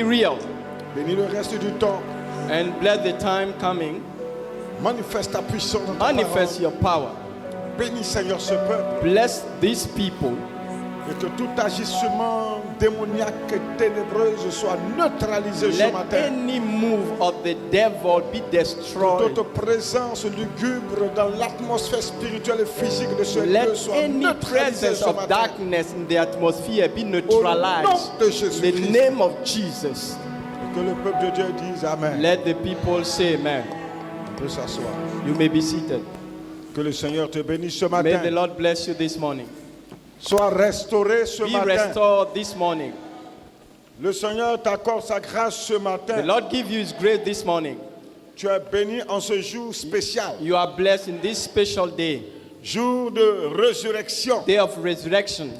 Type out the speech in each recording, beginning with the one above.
real. Bénis le reste du temps. And bless the time coming. Manifeste ta puissance dans ta Manifest parole. your power. Bénis, Seigneur, ce peuple. Bless these people. Et que tout agissement démoniaque et ténébreux soit neutralisé ce Let matin. any move of the devil be destroyed. Toute présence lugubre dans l'atmosphère spirituelle et physique de ce lieu Let soit any neutralisée presence ce of matin. darkness in the atmosphere be Au nom neutralized. de In Jésus-Christ. the name of Jesus. Et que le peuple de Dieu dise Amen. Let the people say amen. On peut s'asseoir. You may be seated. Que le Seigneur te bénisse ce May the matin. Lord bless you this morning. Sois restauré ce Be matin. restored this morning. Le Seigneur t'accorde sa grâce ce The matin. Lord give you His grace this morning. Tu es béni en ce jour spécial. You are blessed in this special day, Jour de résurrection. day of resurrection.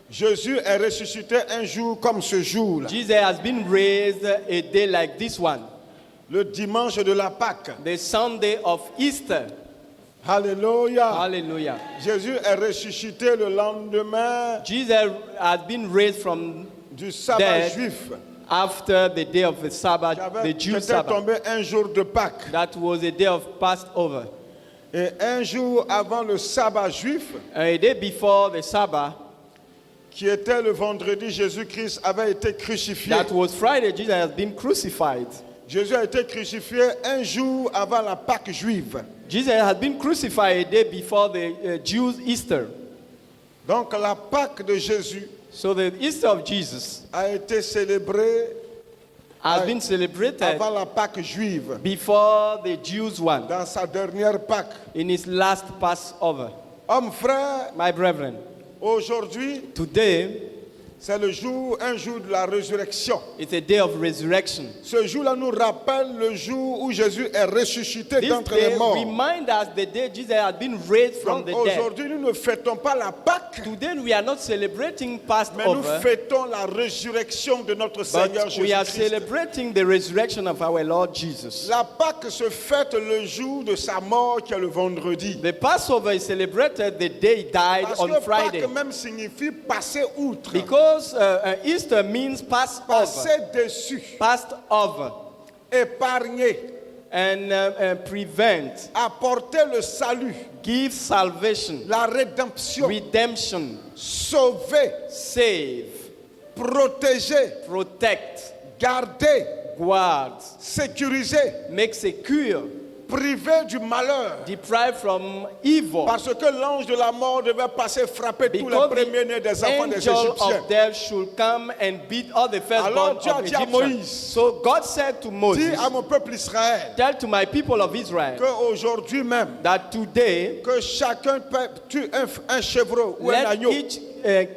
Jésus est ressuscité un jour comme ce jour-là. Jesus has been raised a day like this one, Le dimanche de la Pâque. the Sunday of Easter. Alléluia. Hallelujah. Jésus est ressuscité le lendemain Jesus has been raised from du sabbat Dead. juif. after the day of the Sabbath, the Qui Jewish était Sabbath. tombé un jour de Pâques. That was a day of Passover. Et un jour avant le sabbat juif, A day before the Sabbath, qui était le vendredi, Jésus-Christ avait été crucifié. that was Friday, Jesus has been crucified. Jésus a été crucifié un jour avant la Pâque juive. Jesus had been crucified a day before the Jews' Easter. Donc la Pâque de Jésus So the Easter of Jesus a été célébrée has been celebrated avant la Pâque juive, before the Jews' one, dans sa dernière Pâque. in his last Passover. Hommes, frères, My brethren, aujourd'hui, today c'est un jour de la résurrection. is a day of resurrection. Ce jour-là nous rappelle le jour où Jésus est ressuscité This d'entre day les morts. remind us the day Jesus had been raised from Donc the dead. aujourd'hui, nous ne fêtons pas la Pâque, Today we are not celebrating mais nous Passover, fêtons la résurrection de notre Seigneur but we are Jésus-Christ. celebrating the resurrection of our Lord Jesus. La Pâque se fête le jour de sa mort, qui est le vendredi. The Passover is celebrated the day he died Parce on que Friday. Pâque même signifie passer outre, Because Easter means Passover, passer dessus, passed over, épargner, and prevent, apporter le salut, give salvation, la rédemption, redemption, sauver, save, protéger, protect, garder, guard, sécuriser, make secure, priver du malheur. deprive from evil. Parce que l'ange de la mort devait passer frapper tous les Because premiers-nés des the enfants des angel Égyptiens. of death should come and beat all the firstborn Alors Dieu a of dit à Egyptians. Moïse, So God said to Dis Moses, à mon peuple Israël tell to my people of Israel qu'aujourd'hui même, that today que chacun tue un chevreau ou un let agneau each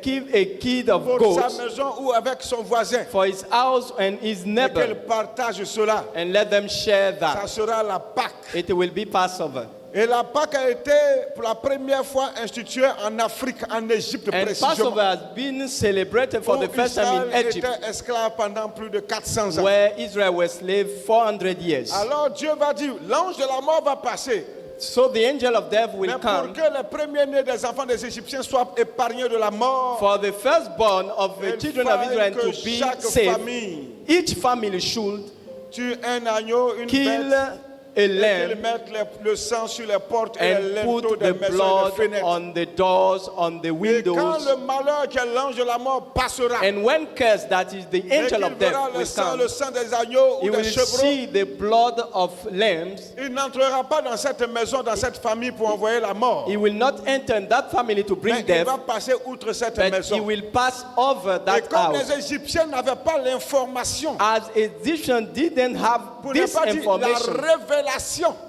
give a kid of pour sa goats maison ou avec son voisin, for his house and his et neighbor, qu'elle partage cela. and let them share Ça that. sera la Pâque. It will be Passover. Et la Pâque a été pour la première fois instituée en Afrique, en Égypte And précisément. Passover has been celebrated for Où the first time Israël in Egypt, était esclave pendant plus de 400 ans. where Israel was slave 400 years. Alors Dieu va dire, l'ange de la mort va passer. So the angel of death will Mais pour come que les premiers-nés des enfants des Égyptiens soient épargnés de la mort, for the firstborn of the il children of fallait Israel que to be chaque saved. famille Each family should tue un agneau, une kill bête, a et qu'ils lamb mettent le sang sur les portes et les and linteaux put des the maisons et blood des fenêtres. on the doors, on the Et quand windows. le malheur qui est l'ange de la mort passera, And when cursed, that is the et qu'il angel of death, verra will come, le sang des agneaux he ou des will chevreaux, see the blood of lambs. il n'entrera pas dans cette maison, dans cette famille pour envoyer la mort. He will not enter in that family to Mais bring il death, va passer outre cette but he maison. will pass over Et that comme house. les Égyptiens n'avaient pas l'information, As Egyptians didn't have pour ne this pas dire la information, révélation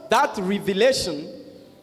that revelation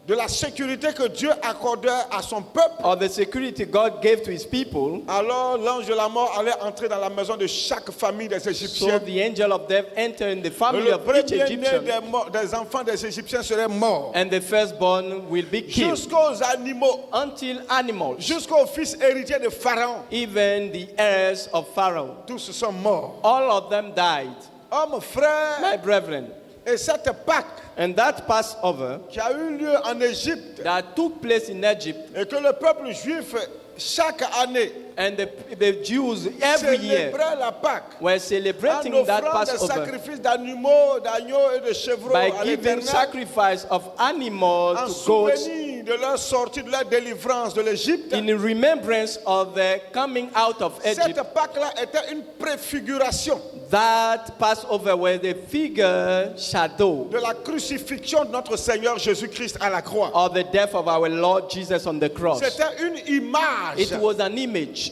de la sécurité que Dieu accordait à son peuple, or the security God gave to his people, alors l'ange de la mort allait entrer dans la maison de chaque famille des so Égyptiens. the angel of death entered in the Et family le of each premier-né Egyptian, des enfants des Égyptiens serait mort. and the firstborn will be killed, Jusqu'aux animaux, until animals, jusqu'aux fils héritiers de Pharaon, even the heirs of Pharaoh, tous sont morts. all of them died. Hommes, frères, My brethren, et cette Pâque and that Passover qui a eu lieu en Égypte that took place in Egypt, et que le peuple juif chaque année, And the Jews every year célébraient la Pâque were en celebrating that offrant des Passover sacrifices d'animaux, d'agneaux et de chevreaux by à giving l'Éternel sacrifice of animals en to goats souvenir de leur sortie, de leur délivrance de l'Égypte. in remembrance of the coming out of Egypt. Cette Pâque-là était une préfiguration That Passover was the figure shadow de la crucifixion de notre Seigneur Jésus-Christ à la croix. of the death of our Lord Jesus on the cross. C'était une image, It was an image,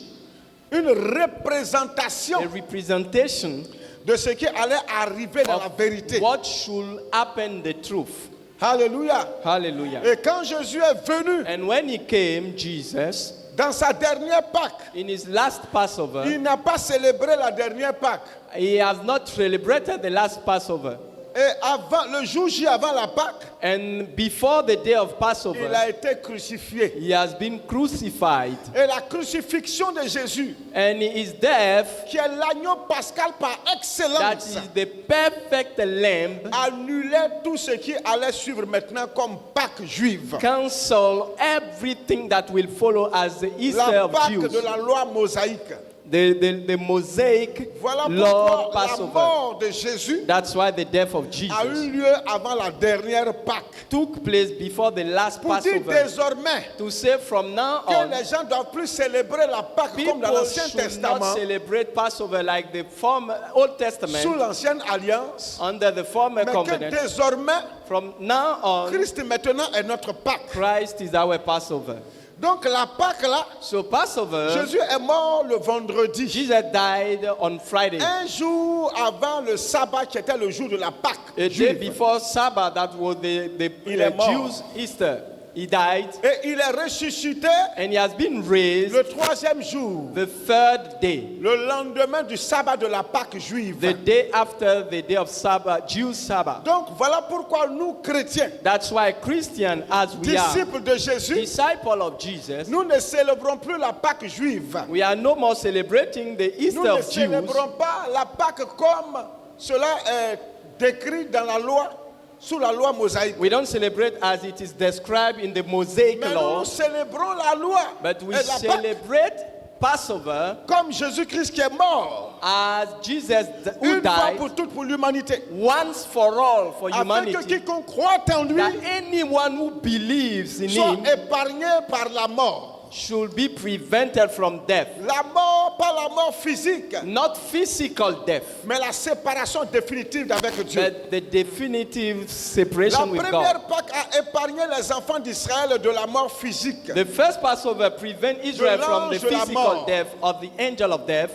une représentation a representation de ce qui allait arriver dans la of vérité. what should happen, the truth. Alléluia. Hallelujah. Et quand Jésus est venu And when he came, Jesus, dans sa dernière Pâque, in his last Passover, il n'a pas célébré la dernière Pâque. he has not celebrated the last Passover. Et avant, le jour J avant la Pâque, And before the day of il Passover, a été crucifié. he has been crucified. Et la crucifixion de Jésus, And his death, qui est l'agneau pascal par that excellence, is the perfect lamb, annulait tout ce qui allait suivre maintenant comme Pâque juive. cancel everything that will follow as the Easter La of Pâque Jews. de la loi mosaïque. The Mosaic Voilà law pourquoi la Passover. mort de Jésus That's why the death of a eu Jesus lieu avant la dernière Pâque. took place before the last Pour dire Passover. désormais To say from now que on, les gens ne doivent plus célébrer la Pâque comme dans people l'Ancien should not Testament, celebrate Passover like the former Old sous Testament, l'Ancienne Alliance, under the former mais que covenant. désormais, From now on, Christ maintenant est notre Pâque. Christ is our Passover. Donc la Pâque là, So Passover, Jésus est mort le vendredi. Jesus died on Friday. Un jour avant le sabbat qui était le jour de la Pâque. A day juive. before Sabbath, that was the Il est mort. Jews' Easter. He died Et il est ressuscité and he has been raised le troisième jour, the third day, le lendemain du sabbat de la Pâque juive. the day after the day of Sabbath, Jews' Sabbath. Donc voilà pourquoi nous chrétiens, That's why Christian, as we are disciples de Jésus, disciples of Jesus, nous ne célébrons plus la Pâque juive. we are no more celebrating the Nous Easter ne of Jews. célébrons pas la Pâque comme cela est décrit dans la loi, sous la loi mosaïque. We don't celebrate as it is described in the Mosaic Mais law, nous célébrons la loi but we et la Pâque celebrate Passover comme Jésus-Christ qui est mort as Jesus who une fois died pour toutes pour l'humanité. once for all for Afin que humanity, quiconque croit en lui that anyone who believes in soit him épargné par la mort. should be prevented from death. La mort, pas la mort physique, Not physical death, mais la séparation définitive d'avec Dieu. but the definitive La separation with première God. Pâque a épargné les enfants d'Israël de la mort physique. The first Passover prevent Israel from the l'ange de la physical mort. death of the angel of death.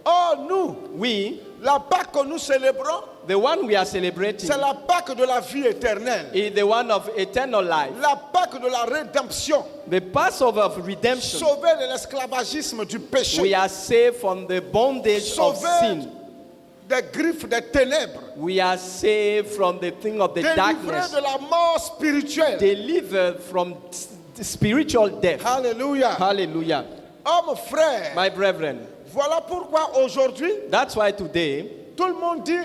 Or, nous, We, la Pâque que nous célébrons, the one we are celebrating, c'est la Pâque de la vie éternelle. is the one of eternal life. La Pâque de la rédemption. The Passover of redemption. Sauver de l'esclavagisme du péché. We are saved from the bondage of Sauver sin. des griffes des ténèbres. We are saved from the thing of the Délivrés darkness. de la mort spirituelle. Delivered from spiritual death. Alléluia. Hallelujah. Hommes, frères, My brethren, voilà pourquoi aujourd'hui, that's why today tout le monde dit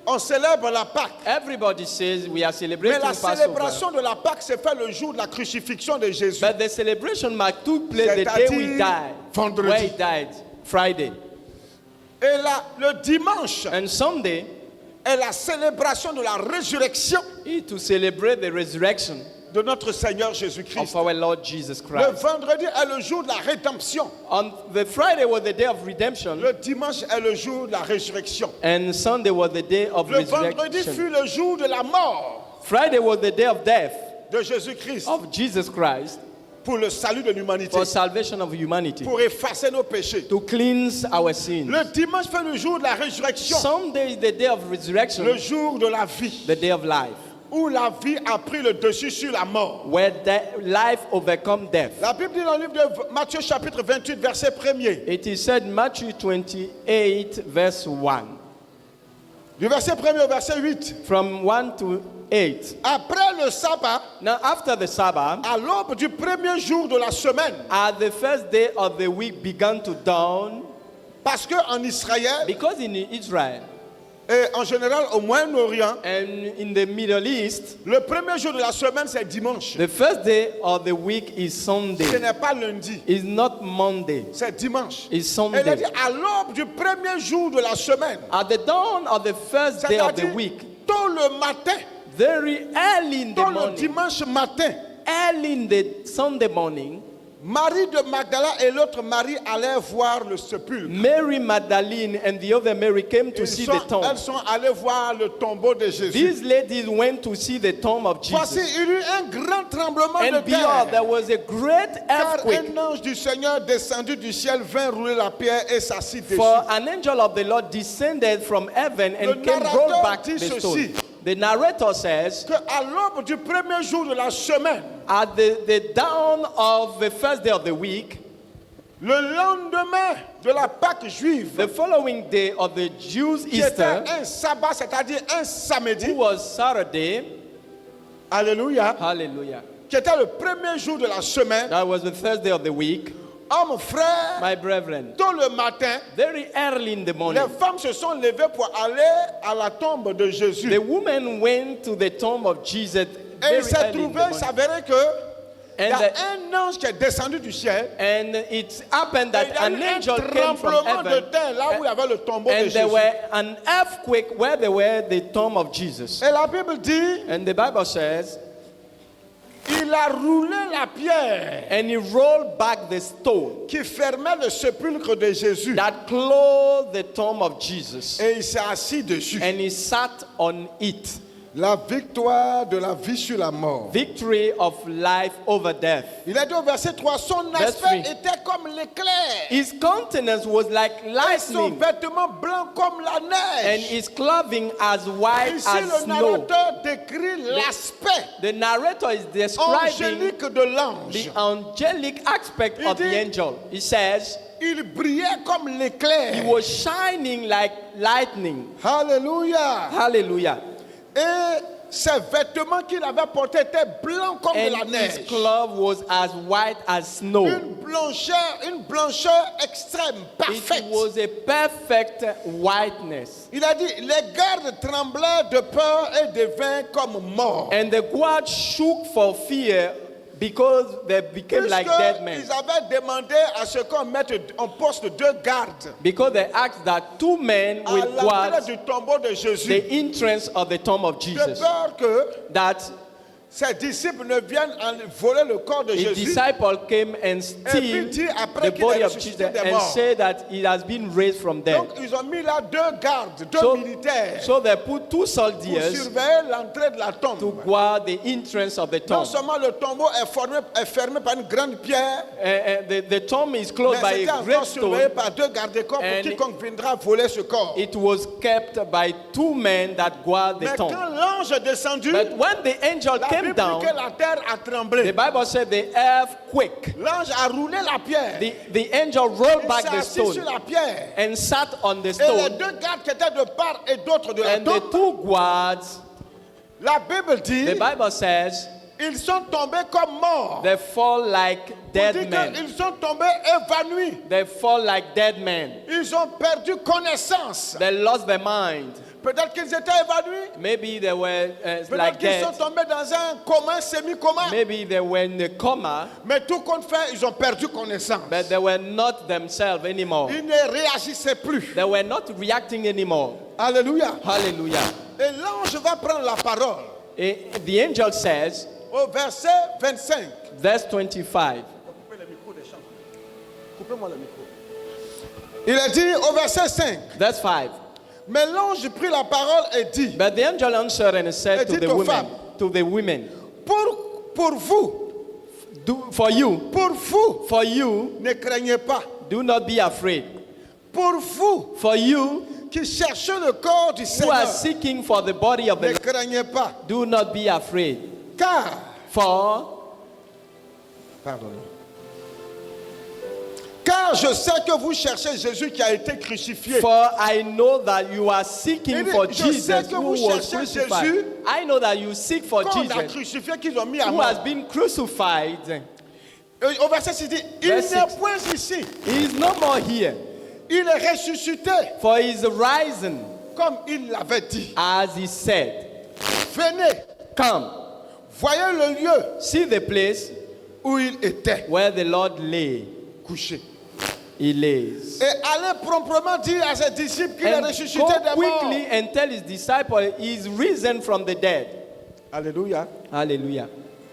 on célèbre la Pâque. everybody says we are Mais celebrating la Passover. célébration de la Pâque s'est faite le jour de la crucifixion de Jésus. But the celebration mark took place the day we C'est-à-dire died. vendredi. Where he died, Friday. Et là, le dimanche And Sunday est la célébration de la résurrection is to celebrate the resurrection de notre Seigneur of Jésus-Christ. our Lord Jesus Le Christ. vendredi est le jour de la rédemption. On the Friday was the day of redemption, Le dimanche est le jour de la résurrection. and Sunday was the day of Le vendredi resurrection. fut le jour de la mort Friday was the day of death de Jésus-Christ of Jesus Christ pour le salut de l'humanité, for salvation of humanity, pour effacer nos péchés. to cleanse our sins. Le dimanche fait le jour de la résurrection, Sunday is the day of resurrection, le jour de la vie, the day of life, où la vie a pris le dessus sur la mort. where life overcome death. La Bible dit dans le livre de Matthieu chapitre 28 verset 1er, It is said Matthew 28 verse 1. du verset 1er au verset 8. From 1 to 8. Après le sabbat, Now after the Sabbath, à l'aube du premier jour de la semaine, as the first day of the week began to dawn, parce qu'en Israël, because in Israel, Et en général, au Moyen-Orient, And in the Middle East, le premier jour de la semaine, c'est dimanche. the first day of the week is Ce Sunday. n'est pas lundi, It's not Monday. c'est dimanche. It's Et il a Sunday. dit à l'aube du premier jour de la semaine, At the dawn of the first day of the c'est-à-dire week, tôt le matin, very early in the tôt le morning, dimanche matin, early in the Sunday morning, Marie de Magdala et l'autre Marie allaient voir le sépulcre. Mary Magdalene and the other Mary came to see the tomb. Elles sont allées voir le tombeau de Jésus. These ladies went to see the tomb of Voici, Jesus. il y eut un grand tremblement de And behold, there terre. was a great Car earthquake. un ange du Seigneur descendu du ciel vint rouler la pierre et s'assit dessus. For an angel of the Lord descended from heaven Le and came narrateur rolled back dit the ceci. stone. The narrator says, Que à l'aube du premier jour de la semaine, at the dawn of the first day of the week, le lendemain de la Pâque juive, the following day of the Jews' qui était Easter, un sabbat, c'est-à-dire un who samedi, was Saturday, alléluia, hallelujah, qui était le premier jour de la semaine, that was the first day of the week, hommes, frères, my brethren, tôt le matin, very early in the morning, les femmes se sont levées pour aller à la tombe de Jésus. the women went to the tomb of Jesus Et very il s'est early in the trouvé, morning. s'avérait que il y And, a un ange qui est descendu du ciel. and it happened Et il y that a an eu un angel came from tremblement de heaven, terre là où il y avait le tombeau de and there Jésus. were an earthquake where there were the tomb of Jesus. Et la Bible dit, And the Bible says, il a roulé la pierre and he rolled back the stone qui fermait le sépulcre de Jésus. that closed the tomb of Jesus, Et il s'est assis dessus. and he sat on it. La victoire de la vie sur la mort. Victory of life over death. Il a dit au verset 3, son Verse aspect 3. était comme l'éclair. His countenance was like Et son lightning, vêtement blanc comme la and neige. his clothing as white Ici, as le snow. narrateur décrit l'aspect The narrator is describing angélique de l'ange. the angelic aspect Il of the dit- angel. He says, Il brillait comme he l'éclair. was shining like lightning. Alléluia. Hallelujah. Et ses vêtements qu'il avait portés étaient blancs comme de la And his neige. cloth was as white as snow. Une blancheur extrême, It parfaite. was a perfect whiteness. Il a dit, les gardes tremblaient de peur et devinrent comme morts. And the guard shook for fear because they became like dead men. Ils avaient demandé à ce qu'on mette en poste deux gardes Because they asked that two men à with l'entrée guards, du tombeau de Jésus. the entrance of the tomb of De Jesus, peur que that ses disciples ne viennent voler le corps de a Jésus. disciple came and steal dit après the qu'il a body of ressuscité Jesus des and morts. say that he has been raised from dead. Donc ils ont mis là deux gardes, deux So, militaires so they put two pour soldiers surveiller l'entrée de la tombe. to guard the entrance of the Non tomb. seulement le tombeau est fermé par une grande pierre, The tomb is mais closed by c'était a encore great surveillé stone. par deux gardes-corps pour And quiconque viendra voler ce corps. It was kept by two men that guard the Mais tomb. quand l'ange est descendu, But when the angel la came Bible down, dit que la terre a the tremblé. Bible said the earth quaked. L'ange a roulé la pierre. The angel rolled Il back s'est the assis sur stone la pierre. and sat on the Et les stone. deux gardes qui étaient de part et d'autre de la And the tombe, two guards, la Bible dit, the Bible says, ils sont tombés comme morts. they fall like On dead dit men. qu'ils sont tombés évanouis. They fall like dead men. Ils ont perdu connaissance. They lost their mind. Peut-être qu'ils étaient évanouis. Maybe they were Peut-être like qu'ils sont dead. tombés dans un coma, semi-coma. Maybe they were in a coma, Mais tout compte fait, ils ont perdu connaissance. but they were not themselves anymore. Ils ne réagissaient plus. They were not reacting anymore. Alléluia. Hallelujah. Et l'ange va prendre la parole The angel says, au verset 25. verse 25. Coupez-moi le micro. Il a dit au verset 5. Verse 5. Mais l'ange prit la parole et dit, But the angel answered and said to dit the aux women, femmes, pour vous, for you, ne craignez pas. do not be afraid. Pour vous For you qui cherchez le corps du who are Seigneur, seeking for the body of ne the craignez pas. do not be afraid. Car, car je sais que vous cherchez Jésus qui a été crucifié. For I know that you are seeking Il dit, for je sais Jesus que who vous was cherchez crucified. Jésus I know that you seek for Qu'on a Jesus crucifié, qu'ils ont mis à who has mort. been crucified. Au verset 6, il dit, il Verse n'est 6. point ici. He is no more here, Il est ressuscité. for he is risen. comme il l'avait dit. as he said. Venez, Come, voyez le lieu see the place où il était where the Lord lay. couché. He lays. Et allez promptement dire à ses disciples qu'il est And ressuscité go des morts. quickly and tell his disciple he is risen from the dead. Alléluia. Hallelujah.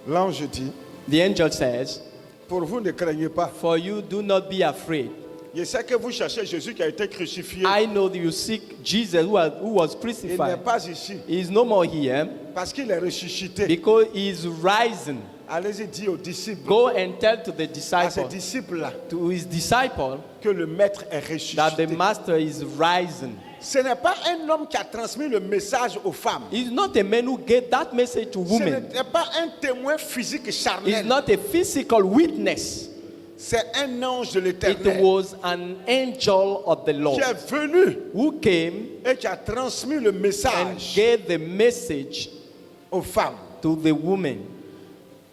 L'ange dit, The angel says, pour vous ne craignez pas. for you do not be afraid. Je sais que vous cherchez Jésus qui a été crucifié. I know that you seek Jesus who was Il n'est crucified. pas ici He is no more here parce qu'il est ressuscité. because he is risen. Allez-y dire aux disciples, Go and tell to the à ces disciple, disciples-là, to his disciple, que le maître est that the ressuscité. master is risen. Ce n'est pas un homme qui a transmis le message aux femmes. He's not a man who gave that message to Ce women. n'est pas un témoin physique He's charnel. not a physical witness. C'est un ange de It l'éternel was an angel of the Lord qui est venu who came et qui a transmis le and message gave the message aux femmes. to the woman.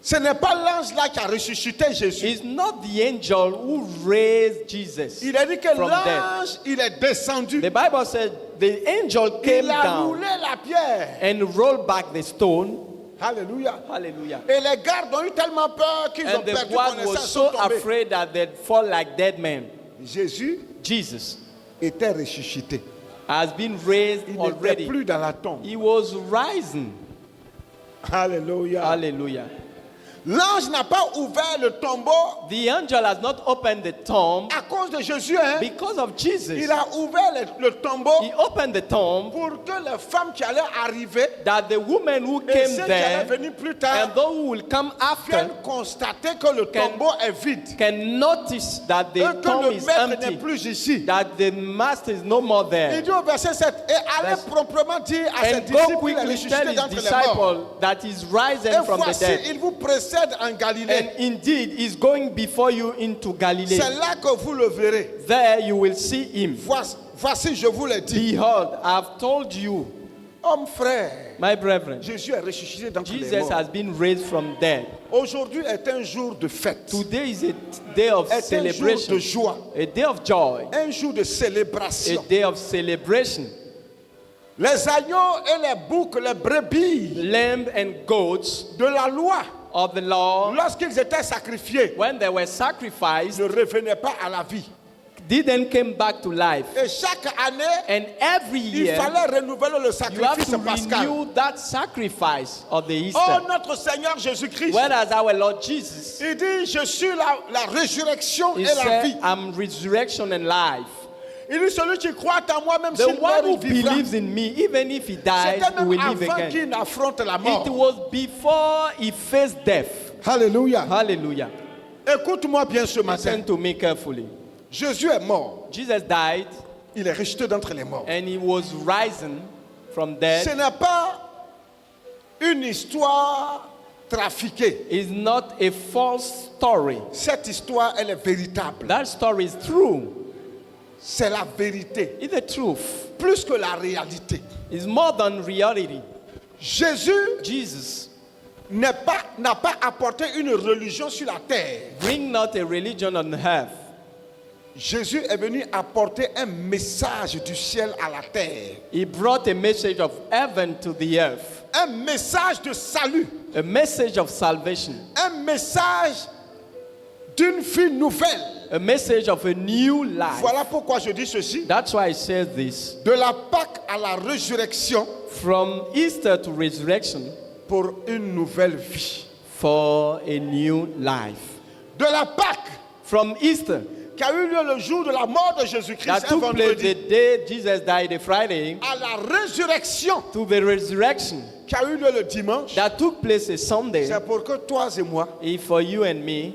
Ce n'est pas l'ange là qui a ressuscité Jésus. It's not the angel who raised Jesus Il a dit que from death. l'ange, il est descendu. The Bible said the angel came Il a down roulé la pierre. and rolled back the stone. Alléluia. Hallelujah. Et les gardes ont eu tellement peur qu'ils ont And the perdu guard was connaissance, so sont tombés. afraid that they'd fall like dead men. Jésus Jesus était ressuscité. has been raised Il n'était already. plus dans la tombe. He was risen. Alléluia. Hallelujah. L'ange n'a pas ouvert le tombeau The angel has not opened the tomb à cause de Jésus. Hein? because of Jesus. Il a ouvert le tombeau He opened the tomb pour que les femmes qui allaient arriver that the woman who et came ceux qui allaient there venir plus and tard those who will come after viennent constater que le Can- tombeau est vide. can notice that Et the que tomb le is maître n'est empty, plus ici. that the master is no more Il there. dit au verset 7, et allez Verse- promptement dire à ses And disciples go qu'il est quickly tell ressuscité his d'entre les morts. disciple that he's risen Et from the voici, dead. il vous précède en Galilée. And indeed, he's going before you into Galilee. C'est là que vous le verrez. There you will see him. Voici, je vous l'ai dit. Behold, I've told you, Homme frère, my brethren, Jésus est ressuscité d'entre les Jesus morts. has been raised from dead. Aujourd'hui est un jour de fête. Today is a day of Est un jour de celebration, joie. a day of joy, Un jour de a célébration. day of celebration. Les agneaux et les boucs, les brebis Lamb and goats de la loi, of the law, lorsqu'ils étaient sacrifiés, when they were sacrificed, ne revenaient pas à la vie. didn't come back to life. Et chaque année, And every il year, fallait renouveler le you have sacrifice to pascal. renew that sacrifice of the Oh, Easter. notre Seigneur Jésus-Christ, Whereas our Lord Jesus, il dit, je suis la résurrection he et la vie. said, I'm resurrection and life. Il dit, celui qui croit en moi, même The s'il meurt, one who il vivra. believes in me, even if he dies, C'était he même will live avant again. qu'il n'affronte la It mort. was before he faced death. Alléluia. Hallelujah. Écoute-moi bien ce matin. Listen to me carefully. Jésus est mort. Jesus died Il est ressuscité d'entre les morts. and he was risen from Ce death. n'est pas une histoire trafiquée. It's not a false story. Cette histoire, elle est véritable. That story is true. C'est la vérité. It's the truth. Plus que la réalité. It's more than reality. Jésus Jesus n'a pas apporté une religion sur la terre. bring not a religion on earth. Jésus est venu apporter un message du ciel à la terre. He brought a message of heaven to the earth. Un message de salut. A message of salvation. Un message d'une vie nouvelle. A message of a new life. Voilà pourquoi je dis ceci. That's why I said this. De la Pâque à la résurrection From Easter to resurrection pour une nouvelle vie. for a new life. De la Pâque From Easter qui a eu lieu le jour de la mort de Jésus-Christ, that un took place the vendredi, day Jesus died, a Friday, à la résurrection to the resurrection qui a eu lieu le dimanche, that took place a Sunday. c'est pour que toi et moi, If for you and me,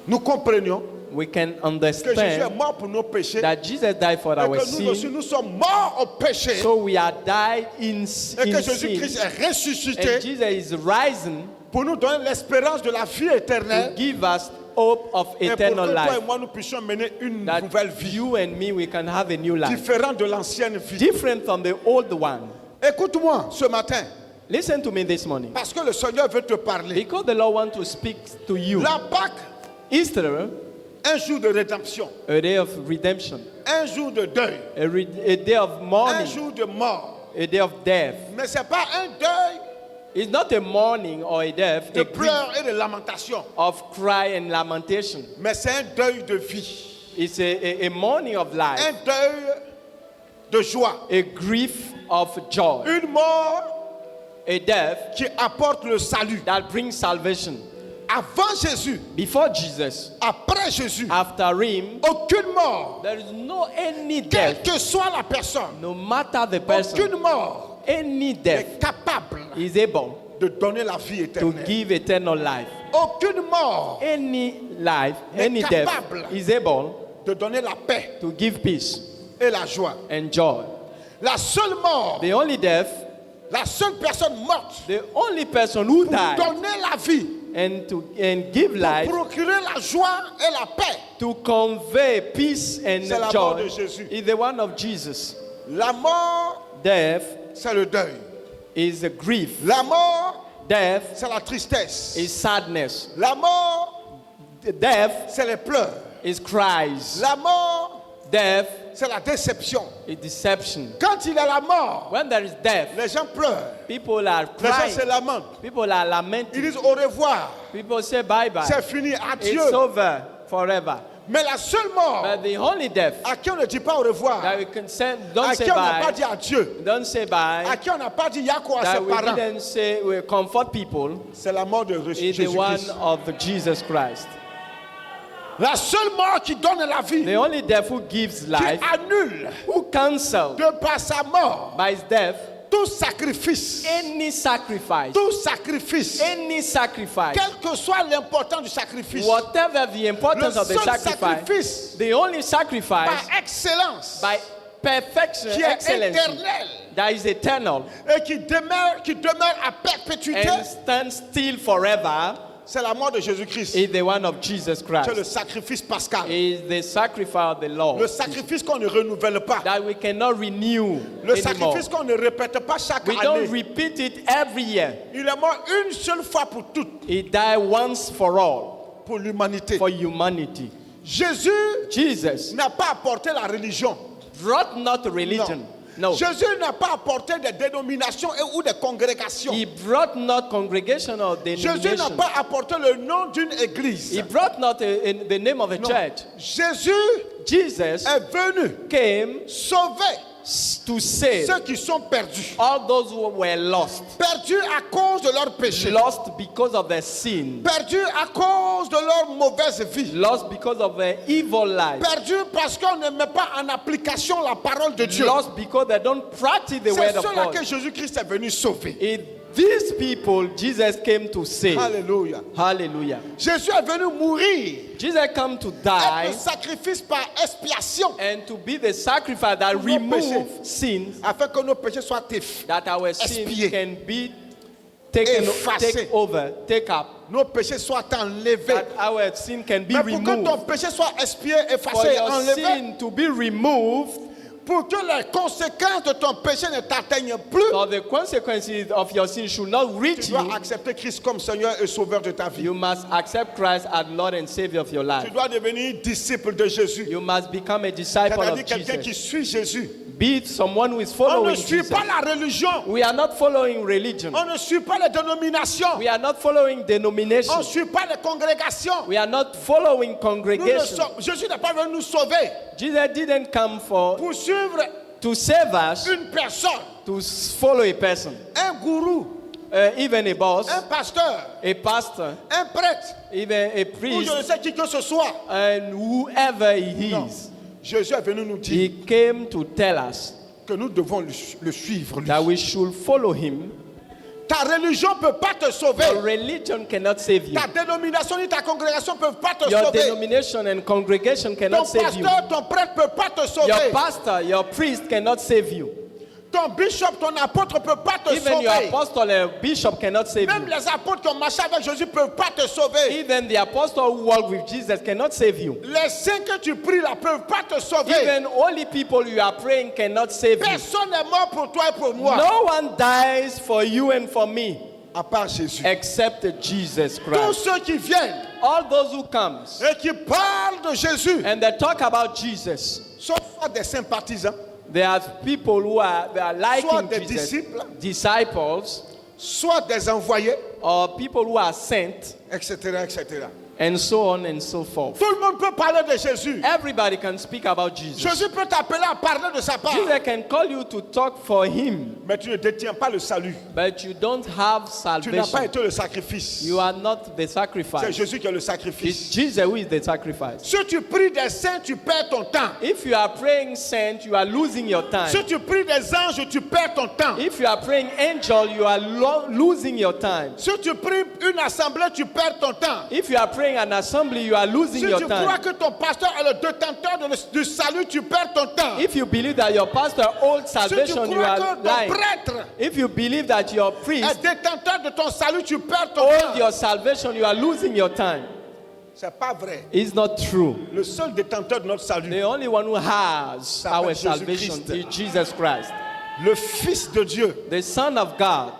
nous comprenions we can que Jésus est understand mort pour nos péchés that Jesus died for et our que nous aussi sin, nous sommes morts au péché so we are died in et que sin, Jésus-Christ est and ressuscité Jesus is risen pour nous donner l'espérance de la vie to éternelle give us hope of et pour que eternal toi life. et moi nous puissions mener une That nouvelle vie you and me, we can have a new life, différente de l'ancienne vie. different from the old one. Écoute-moi ce matin Listen to me this morning, parce que le Seigneur veut te parler. because the Lord wants to speak to you. La Pâque, Easter un jour de rédemption, a day of redemption, un jour de deuil, a day of un mourning, jour de mort. a day of death. Mais ce n'est pas un deuil It's not a mourning or a death, de a grief pleurs et de lamentations, of cry and lamentation. mais c'est un deuil de vie, It's a mourning of un life, deuil de joie, a grief of joy, une mort a death qui apporte le salut. that brings salvation. Avant Jésus, Before Jesus, après Jésus, after him, aucune mort, there is no any quelle death, que soit la personne, no matter the person, aucune mort any est death capable is able de donner la vie to éternelle. give eternal life. Aucune mort Any life, Mais any death capable. is able de donner la paix to give peace et la joie. and joy. La seule mort, The only death, la seule personne morte the only person who pour died donner la vie, and give life, pour procurer la joie et la paix, to convey peace and C'est la mort joy de Jésus. is the one of Jesus. la mort, Death c'est le deuil. is a grief. La mort, Death c'est la tristesse. is sadness. La mort, Death c'est les pleurs. is cries. La mort, Death c'est la déception. is deception. Quand il y a la mort, When there is death, les gens pleurent. people are Les gens crying. se lamentent. People are Ils lamenting. disent au revoir. People say bye bye. C'est fini, adieu. It's over forever. Mais la seule mort But the only death à qui on ne dit pas au revoir, that we can say, à don't say qui on n'a pas bye, dit adieu, don't say à bye, qui on n'a pas dit yako à that ses we parents, didn't say we comfort people, c'est la mort de is the one Jésus-Christ. of Jesus Christ. La seule mort qui donne la vie, The only death who gives qui life, annule who cancels de par sa mort by his death tout sacrifice, any sacrifice, tout sacrifice, any sacrifice, quel que soit l'importance du sacrifice, whatever the importance le of the seul sacrifice, sacrifice the only sacrifice par excellence, by perfection, qui est excellence, éternel that is eternal et qui demeure à perpétuité, and stands still forever, c'est la mort de Jésus-Christ. is the one of Jesus C'est le Christ. sacrifice pascal. Is the sacrifice of the Lord Le sacrifice qu'on ne renouvelle pas. that we cannot renew Le anymore. sacrifice qu'on ne répète pas chaque We don't année. repeat it every year. Il est mort une seule fois pour toutes, He died once for all pour l'humanité. for humanity. Jésus Jesus n'a pas apporté la religion. brought not religion. No. Jésus n'a pas apporté des dénominations ou des congrégations. He brought not congregation or Jésus n'a denomination. pas apporté le nom d'une église. He brought not the name of a Non. church. Jésus Jesus est venu came sauver to save ceux qui sont perdus. all those who were lost. Perdus à cause de leur péché. Lost because of their sin. Perdus à cause de leur mauvaise vie. Lost because of their evil life. Perdus parce qu'on ne met pas en application la parole de Dieu. Lost because they don't practice the C'est word of cela God. que Jésus-Christ est venu sauver. These people Jesus came to save. Alléluia. Hallelujah. Jésus est venu mourir. Jesus came to Être le die sacrifice par expiation. and to be the sacrifice that Pour nos removes sins, Afin que nos péchés soient that our sins Expié. can be taken, Effacé. take over, take up, nos péchés soient enlevés. that our sin can be Mais pour que ton removed. péché soit expié, For effacé et your enlevé, sin to be removed, pour que les conséquences de ton péché ne t'atteignent plus, or the consequences of your sin should not reach tu dois you, accepter Christ comme Seigneur et Sauveur de ta vie. you must accept Christ as Lord and Savior of your Tu life. dois devenir disciple de Jésus. You must become a disciple C'est-à-dire of quelqu'un qui Jesus. suit Jésus. Be it someone who is On ne following suit Jesus. pas la religion. We are not following religion. On ne suit pas les dénominations. We are not following On denomination. ne suit pas les congrégations. We are not following Nous ne congregation. sommes- Jésus n'est pas venu nous sauver Jesus didn't come for pour suivre to save us, une personne, to follow a person, un gourou, even a boss, un pasteur, a pastor, un prêtre, even a ou priest, je ne sais qui que ce soit. and whoever he Non. is. Jésus est venu nous dire He came to tell us que nous devons le suivre. lui. that we should follow him. Ta religion ne peut pas te sauver. Your religion cannot save you. Ta dénomination ni ta congrégation ne peuvent pas te Your sauver. denomination and congregation Ton cannot save you. pasteur, ton prêtre ne peut pas te sauver. Your pastor, your priest cannot save you. Ton bishop, ton apôtre ne peut pas te Even your sauver. apostle and bishop cannot save Même you. les apôtres qui ont marché avec Jésus ne peuvent pas te sauver. Even the apostle who walked with Jesus cannot save you. Les saints que tu pries là ne peuvent pas te sauver. Even holy people you are praying cannot save you. Personne n'est mort pour toi et pour moi. No one dies for you and for me À part Jésus. except Jesus Tous Christ. ceux qui viennent all those who comes et qui parlent de Jésus and they talk about Jesus, sont soit des sympathisants, there are people who are soit liking des Jesus, disciples, disciples, soit des envoyés, or people who are sent, etc., etc. and so on and so forth. Tout le monde peut parler de Jésus. Everybody can speak about Jesus. Jésus peut t'appeler à parler de sa part. Jesus can call you to talk for him, Mais tu ne détiens pas le salut. but you don't have Tu n'as pas salvation. été le sacrifice. You are not the C'est sacrifice. Jésus qui est le It's sacrifice. Jesus who is the sacrifice. Si tu pries des saints, tu perds ton temps. If you are praying saint, you are losing your time. Si tu pries des anges, tu perds ton temps. If you are praying angel, you are losing your time. Si tu pries une assemblée, tu perds ton temps. If you are praying an assembly, you are losing Si your tu crois time. que ton pasteur est le détenteur du salut, tu perds ton temps. If you believe that your pastor holds Si tu salvation, you crois are que ton lying. prêtre If you believe that your est priest détenteur de ton salut, tu perds ton holds temps. your salvation, you are losing your time. C'est pas vrai. It's not true. Le seul détenteur de notre salut, The only one who has our Jésus salvation Christ. is Jesus Christ, le Fils de Dieu, the Son of God,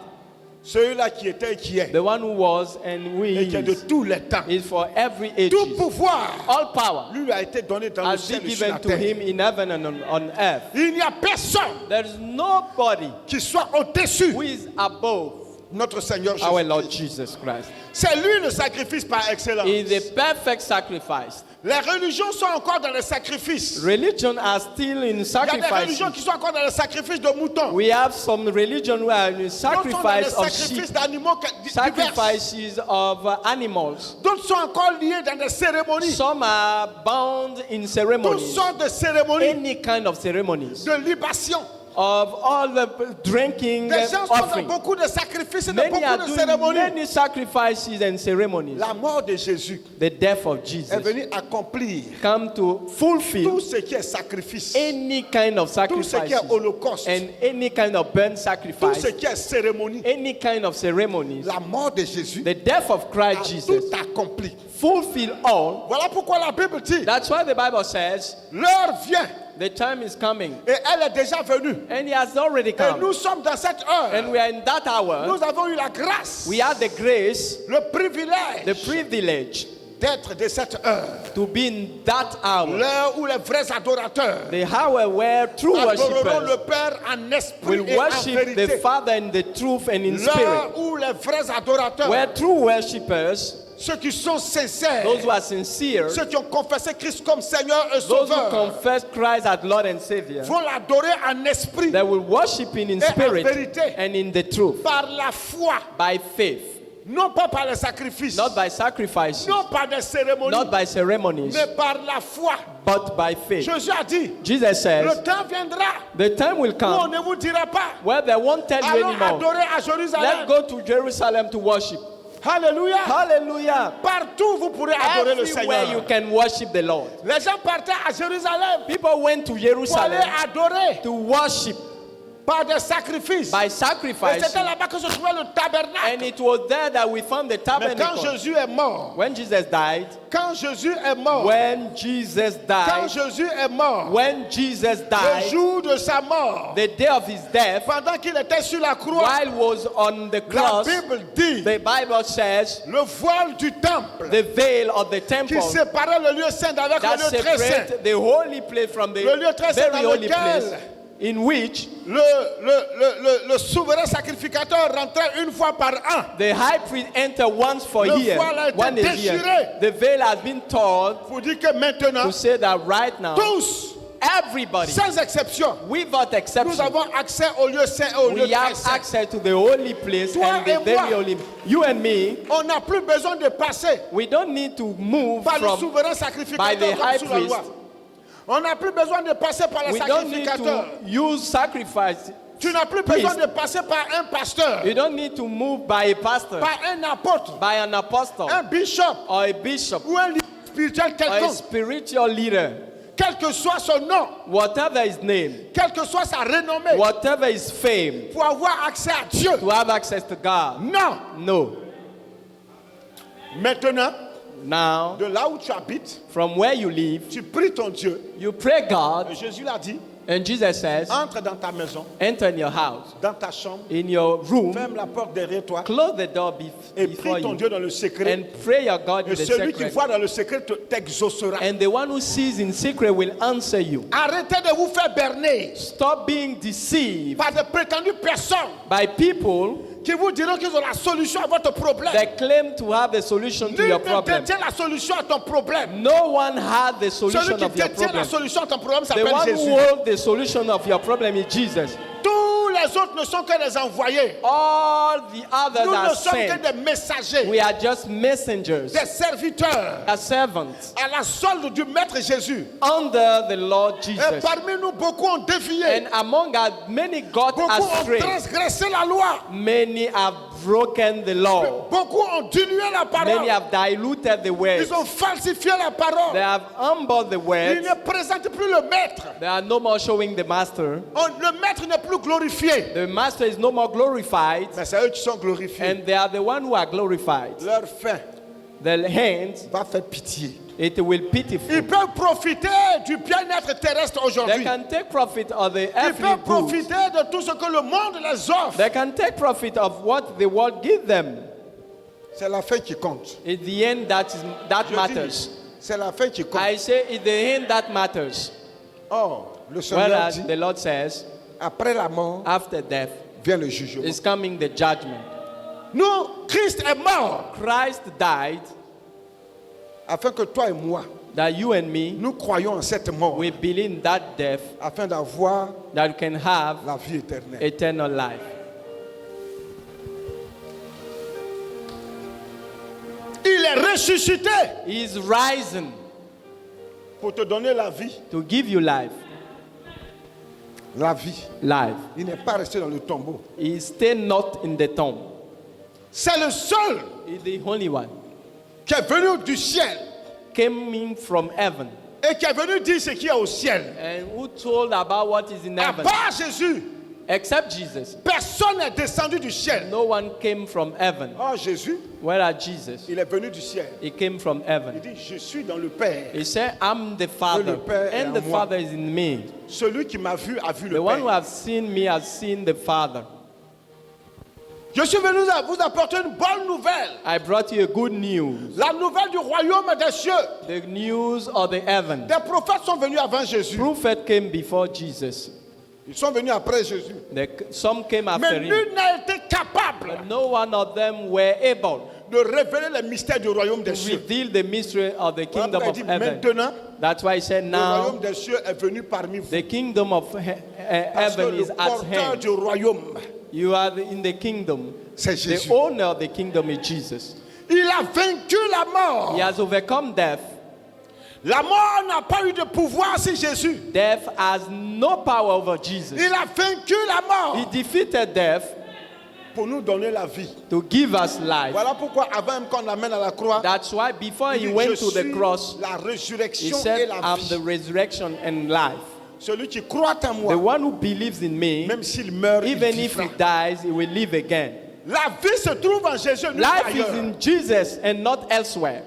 celui-là qui était et qui est, the one who was and who et qui est de is, tous les temps. is for every age. Tout pouvoir All power lui a été donné dans le has ciel been et sur la given to terre. him in heaven and on earth. Il n'y a personne There is nobody qui soit au-dessus who is above notre Seigneur our Jésus. Lord Jesus Christ. C'est lui le sacrifice par excellence. He is the perfect sacrifice. Les religions sont encore dans les sacrifices. Religion are still in Il y a des sacrifice. religions qui sont encore dans les sacrifices de moutons. We have some religion who are in D'autres sont dans les sacrifice of sheep, sacrifices d'animaux divers. sacrifices of animals. D'autres sont encore liés dans des cérémonies. Some are bound in Toutes ceremonies, sortes de cérémonies any kind of ceremonies, de libation. of all the drinking Des gens sont dans offering. beaucoup de sacrifices et de Many are beaucoup de doing cérémonies. many sacrifices and ceremonies. La mort de Jésus The death of est Jesus venue accomplir come to fulfill tout ce qui est sacrifice, any kind of tout ce qui sacrifices est holocauste, and any kind of burnt tout ce sacrifice, qui est cérémonie. any kind of ceremonies. La mort de Jésus The death of a Christ Jesus tout accompli. fulfill all. Voilà pourquoi la Bible dit, That's why the Bible says l'heure vient the time is coming et elle est déjà venue. and he has already Et come. nous sommes dans cette heure. And we are in that hour. Nous avons eu la grâce, We have the grace, le privilège the privilege d'être de cette heure. to be in that hour. L'heure où les vrais adorateurs The hour where true adoreront le worshippers Père en esprit will et en worship the vérité. Father in the truth and in L'heure spirit. où les vrais adorateurs, Where true worshippers, ceux qui sont sincères, those who are sincere, ceux qui ont confessé Christ comme Seigneur et those who Sauveur, confess Christ as Lord and Savior, vont l'adorer en esprit they will worship Him in et en spirit vérité, and in the truth, par la foi, by faith, non pas par les sacrifices, not by sacrifices, non par des cérémonies, not by ceremonies, mais par la foi. but by faith. Jésus a dit, Jesus says, le temps viendra the time will où on come ne vous dira pas, where they won't tell you allons anymore. adorer à Let's Jérusalem. go to Jerusalem to worship. Alléluia. Hallelujah. Partout vous pourrez adorer le Everywhere you Seigneur. can worship the Lord. Les gens partaient à Jérusalem People went to pour aller Jerusalem adorer to worship par des sacrifices. by Et sacrifice. c'était là-bas que se trouvait le And tabernacle. it was there that we found the Mais quand tabernacle. Jésus est mort, When Jesus died, quand Jésus est mort, when Jesus quand died, Jésus est mort, when Jesus le died, jour de sa mort, the day of his death, pendant qu'il était sur la croix, while he was on the la cross, Bible dit, the Bible says, le voile du temple the veil of the qui temple séparait le lieu saint avec that le lieu très saint, separates the holy place from the Le lieu très saint very dans holy lequel place, in which le souverain sacrificateur rentrait une fois par an. the high priest entered once for Le year, voile a été one a year. déchiré. The veil has been torn Pour dire que maintenant, to say that right now, tous, everybody, sans exception, without nous exception, avons accès au lieu saint et au lieu we très have saint. access to the holy place Toi and the et very moi. holy. You and me, On n'a plus besoin de passer we don't need to move par le from. souverain by sacrificateur the comme high sous la loi. priest. On n'a plus besoin de passer par les We don't need sacrificateurs. to use sacrifice. Tu n'as plus priest. besoin de passer par un pasteur, You don't need to move by a pastor, par un apôtre, by an apostle, un bishop or a bishop, ou un leader spirituel or a quelconque. spiritual leader. Quel que soit son nom, Whatever his name, quelle que soit sa renommée, whatever his fame, pour avoir accès à Dieu. to have access to God. Non. No. Maintenant, Now, de là où tu habites, from where you live, tu pries ton Dieu. you pray God, Et Jésus l'a dit, And Jesus says, entre dans ta maison, enter in your house, dans ta chambre, in your room, ferme la porte derrière toi close the door et before prie ton you, Dieu dans le secret. and pray your God in Et the celui qui secret. voit dans le secret t'exaucera. And the one who sees in secret will answer you. Arrêtez de vous faire berner Stop being deceived par de prétendues personnes by people qui vous diront qu'ils ont la solution à votre problème. that claim to have the solution to Nul your ne problem. détient la solution à ton problème. No one has the Celui solution qui of your détient la problem. solution à ton problème The s'appelle one who Jésus. holds the solution of your problem is Jesus. Tous les autres ne sont que des envoyés. All the others Nous are ne sommes que sent. des messagers, We are just messengers, des serviteurs as servants à la solde du Maître Jésus. under the Lord Et Jesus. parmi nous, beaucoup ont dévié. And among us, many got Beaucoup ont astray. transgressé la loi. Many have broken the law. Beaucoup ont dilué la Many parole. have diluted the words. Ils ont falsifié la They parole. have humbled the Ils words. ne présentent plus le Maître. They are no more showing the master. Le Maître n'est plus glorifié. The master is no more glorified. Mais c'est eux qui sont glorifiés. And they are the one who are glorified. Leur fin The hands, va faire pitié. it will pitiful. Ils peuvent profiter du bien-être terrestre They aujourd'hui. can take profit of the Ils earthly peuvent goods. profiter de tout ce que le monde les offre. They can take profit of what the world gives them. C'est la fin qui compte. It's the end that Je dis, matters. c'est la fin qui compte. I say it's the end that matters. Oh, le Seigneur Whereas dit, the Lord says, après la mort, after death vient le jugement. is coming the judgment. Nous, Christ est mort Christ died afin que toi et moi, that you and me, nous croyons en cette mort we believe in that death afin d'avoir that we can have la vie éternelle. eternal life. Il est ressuscité He is rising pour te donner la vie. to give you life. La vie. Life. Il n'est pas resté dans le tombeau. He is still not in the tomb. C'est le seul He is the only one. qui est venu du ciel Came in from heaven et qui est venu dire ce qu'il y a au ciel. and who told about what is in À heaven. part Jésus, Except Jesus. personne n'est descendu du ciel. No one came from heaven. Oh, Jésus, Whereas Jesus, il est venu du ciel. he came from Il heaven. dit, je suis dans le Père. He said, I'm the Father, Père est and en the moi. Father is in me. Celui qui m'a vu a vu le The one who Père. has seen me has seen the Father. Je suis venu vous apporter une bonne nouvelle. I brought you a good news. La nouvelle du royaume des cieux. The news of the heaven. Des prophètes sont venus avant Jésus. Prophet came before Jesus. Ils sont venus après Jésus. Some came Mais after him. nul n'a été capable But no one of them were able de révéler les mystères du royaume des to cieux. reveal the mystery of the Voilà kingdom pourquoi il of dit, heaven. maintenant, That's why he said le now royaume des cieux est venu parmi vous. the kingdom of Parce que heaven le is at porteur hand. du royaume, You are in the kingdom. c'est The Jésus. owner of the kingdom is Jesus. Il a vaincu la mort. He has overcome death. La mort n'a pas eu de pouvoir sur Jésus. Death has no power over Jesus. Il a vaincu la He mort defeated death pour nous donner la vie. to give us life. Voilà pourquoi avant même qu'on l'amène à la croix, That's why before il he dit, went je to the suis cross, la he résurrection et said, la I'm the vie. resurrection and life. Celui qui croit en The moi, one who believes in me, même s'il meurt, il even if vivra. he dies, he will live again. La vie se trouve en Jésus, nulle part Life is ailleurs. in Jesus and not elsewhere.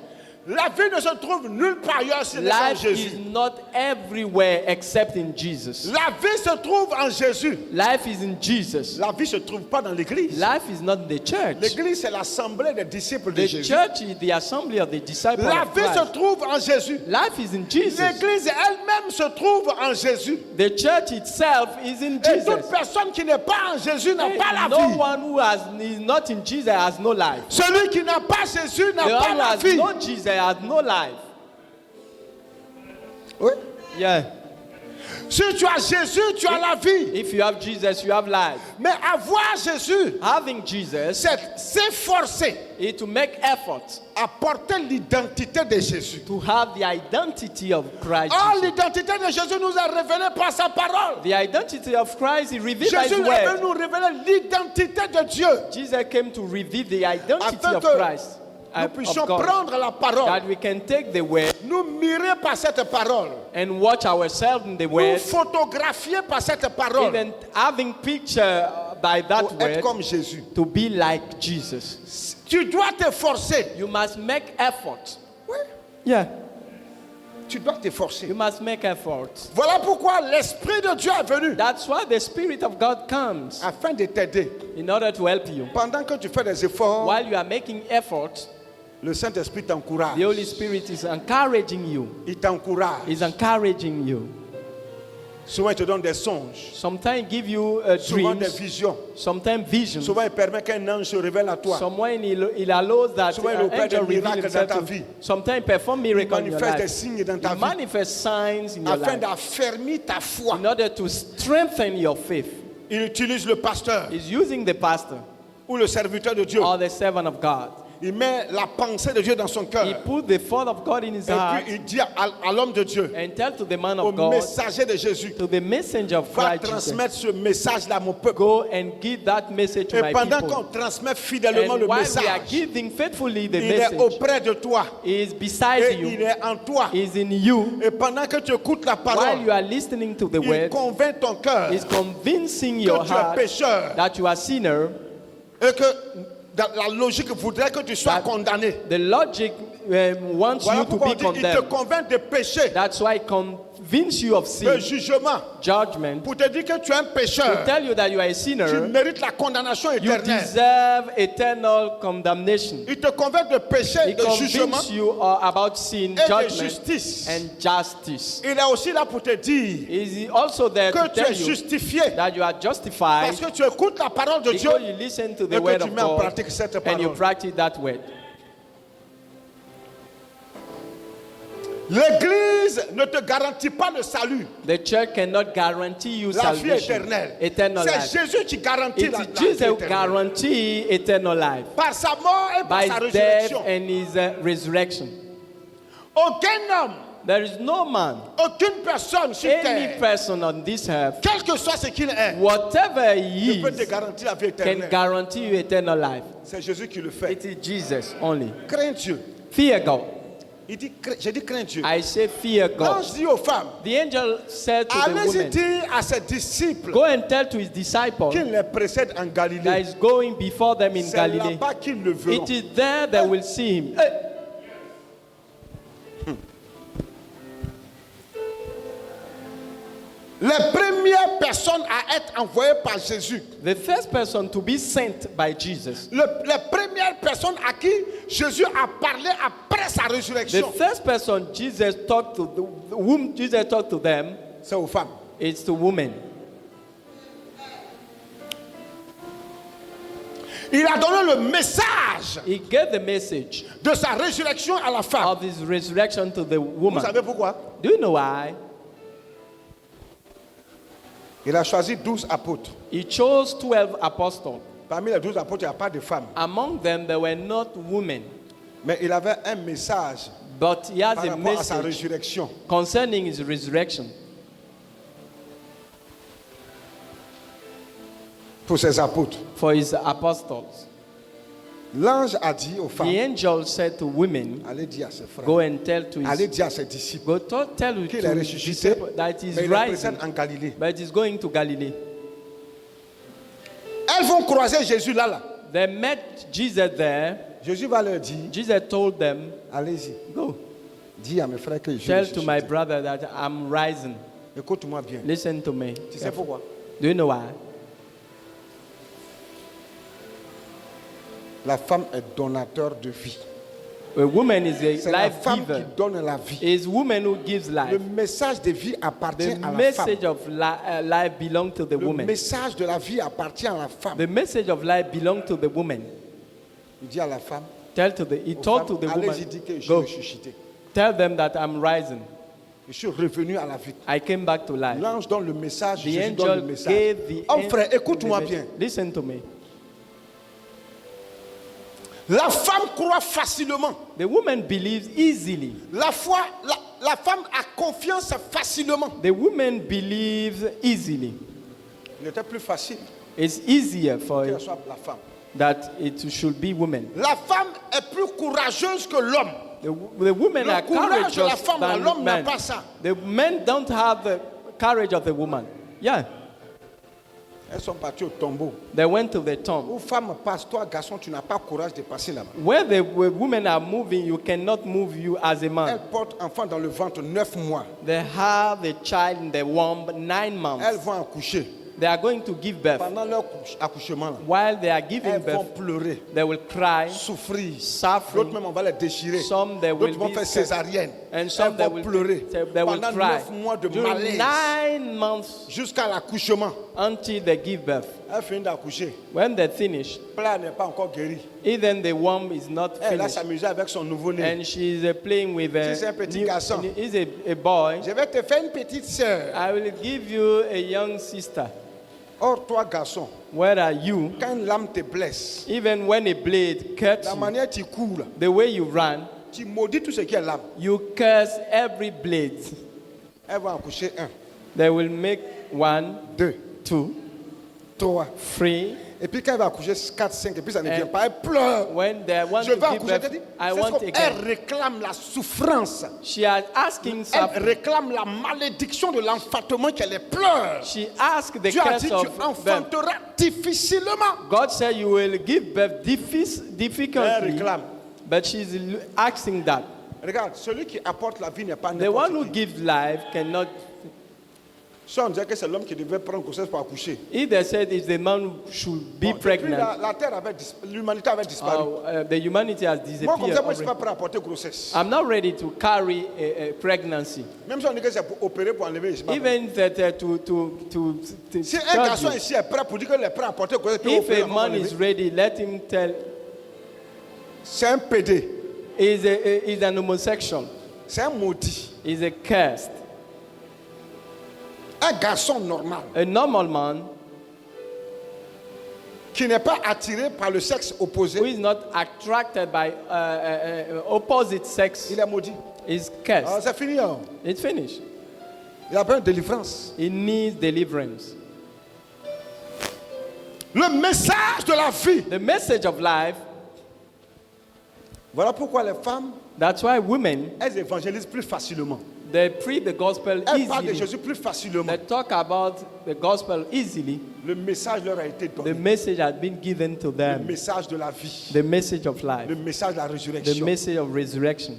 La vie ne se trouve nulle part ailleurs si ce n'est en Life is Jésus. not everywhere except in Jesus. La vie se trouve en Jésus. Life is in Jesus. La vie se trouve pas dans l'église. Life is not in the church. L'église, c'est l'assemblée des disciples de The Jésus. church is the assembly of the disciples La of vie se Christ. trouve en Jésus. Life is in Jesus. L'église elle-même se trouve en Jésus. The church itself is in Et toute Jesus. personne qui n'est pas en Jésus n'a pas la No vie. one who is not in Jesus has no life. Celui qui n'a pas Jésus n'a The pas one who la has vie. no Jesus has no life. Oui. Yeah. Si tu as Jésus, tu as la vie. If you have Jesus, you have life. Mais avoir Jésus, Having Jesus c'est s'efforcer is to make effort à porter l'identité de Jésus. to have the identity of Christ. Or, Jesus. l'identité de Jésus nous est révélée par sa parole. The identity of Christ is revealed by Jésus His est word. venu nous révéler l'identité de Dieu. Jesus came to reveal the identity Afin of que Christ, nous of puissions God, prendre la parole, that we can take the word nous mirer par cette parole, and watch ourselves in the nous word, photographier par cette parole even having picture by that pour être word comme Jésus. to be like Jesus. Tu dois te forcer. You must make effort. Oui. Yeah. Tu dois t'efforcer. You must make effort. Voilà pourquoi l'Esprit de Dieu est venu That's why the Spirit of God comes afin de t'aider. in order to help you. Pendant que tu fais des efforts, While you are making effort, le Saint-Esprit t'encourage. the Holy Spirit is encouraging you. Il t'encourage. Is encouraging you. Souvent, il te donne des songes. Sometimes give you Souvent, des dreams. visions. Sometimes visions. Souvent, il permet qu'un ange se révèle à toi. Somewhere il allows that Souvent, il an opère des angel reveal miracles himself dans ta to vie. sometimes perform Il miracles in your manifeste des life. signes dans ta He vie manifests signs in your afin life d'affermir ta foi. in order to strengthen your faith. Il utilise le pasteur He's using the pastor ou le serviteur de Dieu. or the servant of God. Il met la pensée de Dieu dans son cœur. He put the thought of God in his Et heart puis, il dit à l'homme de Dieu, and tell to the man au of God, messager de Jésus, to the messenger of va Christ, Jesus, transmettre ce message-là à mon peuple. go and give that message to Et my pendant people. qu'on transmet fidèlement And le while we are message, giving faithfully the il est message, auprès de toi. he is beside Et il you, est en toi. he is in you. Et pendant que tu écoutes la While parole, you are listening to the il word, convainc ton cœur is convincing que your tu es heart pécheur that you are sinner. et que dans la logique voudrait que tu sois That condamné. The logic wants Voilà you to pourquoi on be dit, il te condemned. convainc de péché, That's why it convince you of de sin, jugement, judgment, pour te dire que tu es un to pécheur. tell you that you are a Tu sinner. mérites la condamnation You éternelle. deserve eternal condemnation. Il te convainc de péché, He de jugement convinces you about sin, et de judgment, justice. and justice. Il est aussi là pour te dire Is also there to que tu tell es you justifié that you are justified parce que tu écoutes la parole de Dieu because you listen to et the que word tu of mets en God pratique cette and you parole. practice that word. L'Église ne te garantit pas le salut, The church cannot guarantee you la vie salvation, éternelle. eternal life. C'est Jésus qui garantit It la is vie Jesus who éternelle. guarantee eternal life Par sa mort et par by sa his death résurrection. and his resurrection. Aucun homme, There is no man, aucune personne sur any terre, person on this earth, quel que soit ce qu'il est, whatever he ne peut te is, garantir la vie can éternelle. guarantee you eternal life. C'est Jésus qui le fait. It is Jesus only. Crains Dieu. Fear God. Il dit, j'ai dit crains Dieu. I say fear God. L'ange dit aux femmes, The angel said to the allez-y woman, dire à ses disciples go and tell to his disciple qu'il les précède en that Galilée. is going before them in C'est Galilee. là-bas qu'ils le verront. It is there they will see him. Hey. Les premières personnes à être envoyées par Jésus, The first person to be sent by Jesus, les premières personnes à qui Jésus a parlé après sa the résurrection, first person Jesus talked to, whom Jesus talked to them, c'est aux femmes. is to women. Il a donné le message He gave the message de sa résurrection à la femme. of his resurrection to the Vous woman. savez pourquoi? Do you know why? Il a choisi 12 apôtres. He chose 12 apostles. Parmi les 12 apôtres, il n'y a pas de femmes. Among them, there were not women, Mais il avait un message but he has par a rapport à sa message résurrection. concerning his resurrection Pour ses apôtres. for his apostles. L'ange a dit aux The femmes, angel said to women, allez dire à ses frères, go and tell to allez his dire à ses disciples go tell qu'il to est his ressuscité, disciples that he is mais il les rising, précède en Galilée. but he's going to Galilee. Elles vont croiser Jésus là. They met Jesus there. Jésus va leur dire, Jesus told them, allez-y, go dis à mes frères que je tell suis to my ressuscité. brother that I'm rising. Écoute-moi bien. Listen to me. Tu sais pourquoi? Do you know why? La femme est donateur de vie. A woman is C'est a la life femme qui giver. donne la vie. Is woman who gives Le life. message de vie appartient The à la femme. message of life belongs to the Le woman. message de la vie appartient à la femme. The message of life belongs to the woman. Il dit à la femme, He told to the woman, allez-y dire que je suis go, ressuscité. tell them that I'm rising. Je suis revenu à la vie. I came back to life. L'ange donne le message, The Jésus donne le angel message. gave the Oh frère, écoute-moi the bien. message. Listen to me. La femme croit facilement. The woman believes easily. La femme a confiance facilement. The woman believes easily. Il était plus facile It's easier for qu'elle soit la femme. that it should be women. La femme est plus courageuse que l'homme. The women Le are courage de la courageous femme, than l'homme n'a men. pas ça. The men don't have the courage of the woman. Yeah. Elles sont parties au tombeau. They went to the tomb. Où femme passe, toi garçon, tu n'as pas courage de passer là-bas. Where the women are moving, you cannot move you as a Elle man. porte enfant dans le ventre 9 mois. They have a child in the womb 9 months. Elles vont accoucher. They are going to give birth. Pendant leur accouchement, là, While they are giving elles vont birth, pleurer, they will cry, souffrir. D'autres suffering. même, on va les déchirer. Some they will D'autres vont be faire césarienne. and some Elles they vont will, pleurer. they will Pendant cry. 9 mois de During malaise. 9 months Jusqu'à l'accouchement. until they give birth. Elle finit d'accoucher. When they finish, Là, elle n'est pas encore guérie. even the womb is not Elle a finished. s'amusé avec son nouveau-né. And she is playing with Si c'est un petit garçon. is a boy. Je vais te faire une petite sœur. I will give you a young sister. Or, toi, garçon, Where are you? quand une lame te blesse, Even when a blade cuts la you, manière tu cours, là, the way you run, tu maudis tout ce qui est lame. you curse every blade. Elle va accoucher 1, They will make 1, 2, 2, 3. 3. Et puis quand elle va accoucher 4, 5, et puis ça ne vient And pas, elle pleure. When they want Je to vais give accoucher, elle birth, te dit, I c'est ce want qu'on- again. elle réclame la souffrance. She is asking Elle something. réclame la malédiction de l'enfantement qu'elle pleure. She asked the Dieu a curse dit, tu of birth. enfanteras difficilement. God said you will give birth difficultly, Elle réclame. but she's asking that. Regarde, celui qui apporte la vie n'est pas The n'importe one who qui. gives life cannot. Ça, on dirait que c'est l'homme qui devait prendre grossesse pour accoucher. If they said it's the man who should be Bon, depuis, pregnant, la terre avait l'humanité avait disparu. the humanity has Moi, comme disappeared ça, moi, je ne suis already. pas prêt à porter grossesse. I'm not ready to carry a pregnancy. Même si on dit que c'est pour opérer, pour enlever, je ne suis pas prêt. Even that to Si un tell garçon you, ici est prêt pour dire qu'il est prêt à porter grossesse, puis if opérer, a on va man enlever. is ready, let him tell. C'est un PD. Is an homosexual. C'est un maudit. Is a cursed. Un garçon normal A normal man qui n'est pas attiré par le sexe opposé, who is not attracted by opposite sex il est maudit. is Ah, cursed. c'est fini. Hein. It's finished. Il a besoin de délivrance. He needs deliverance. Le message de la vie. The message of life. Voilà pourquoi les femmes, That's why women, elles évangélisent plus facilement. they preach the gospel Elles parlent de easily. Jésus plus facilement. They talk about the gospel easily. Le message leur a été The donné. message has been given to Le them. message de la vie. The message of life. Le message de la The résurrection. message of resurrection.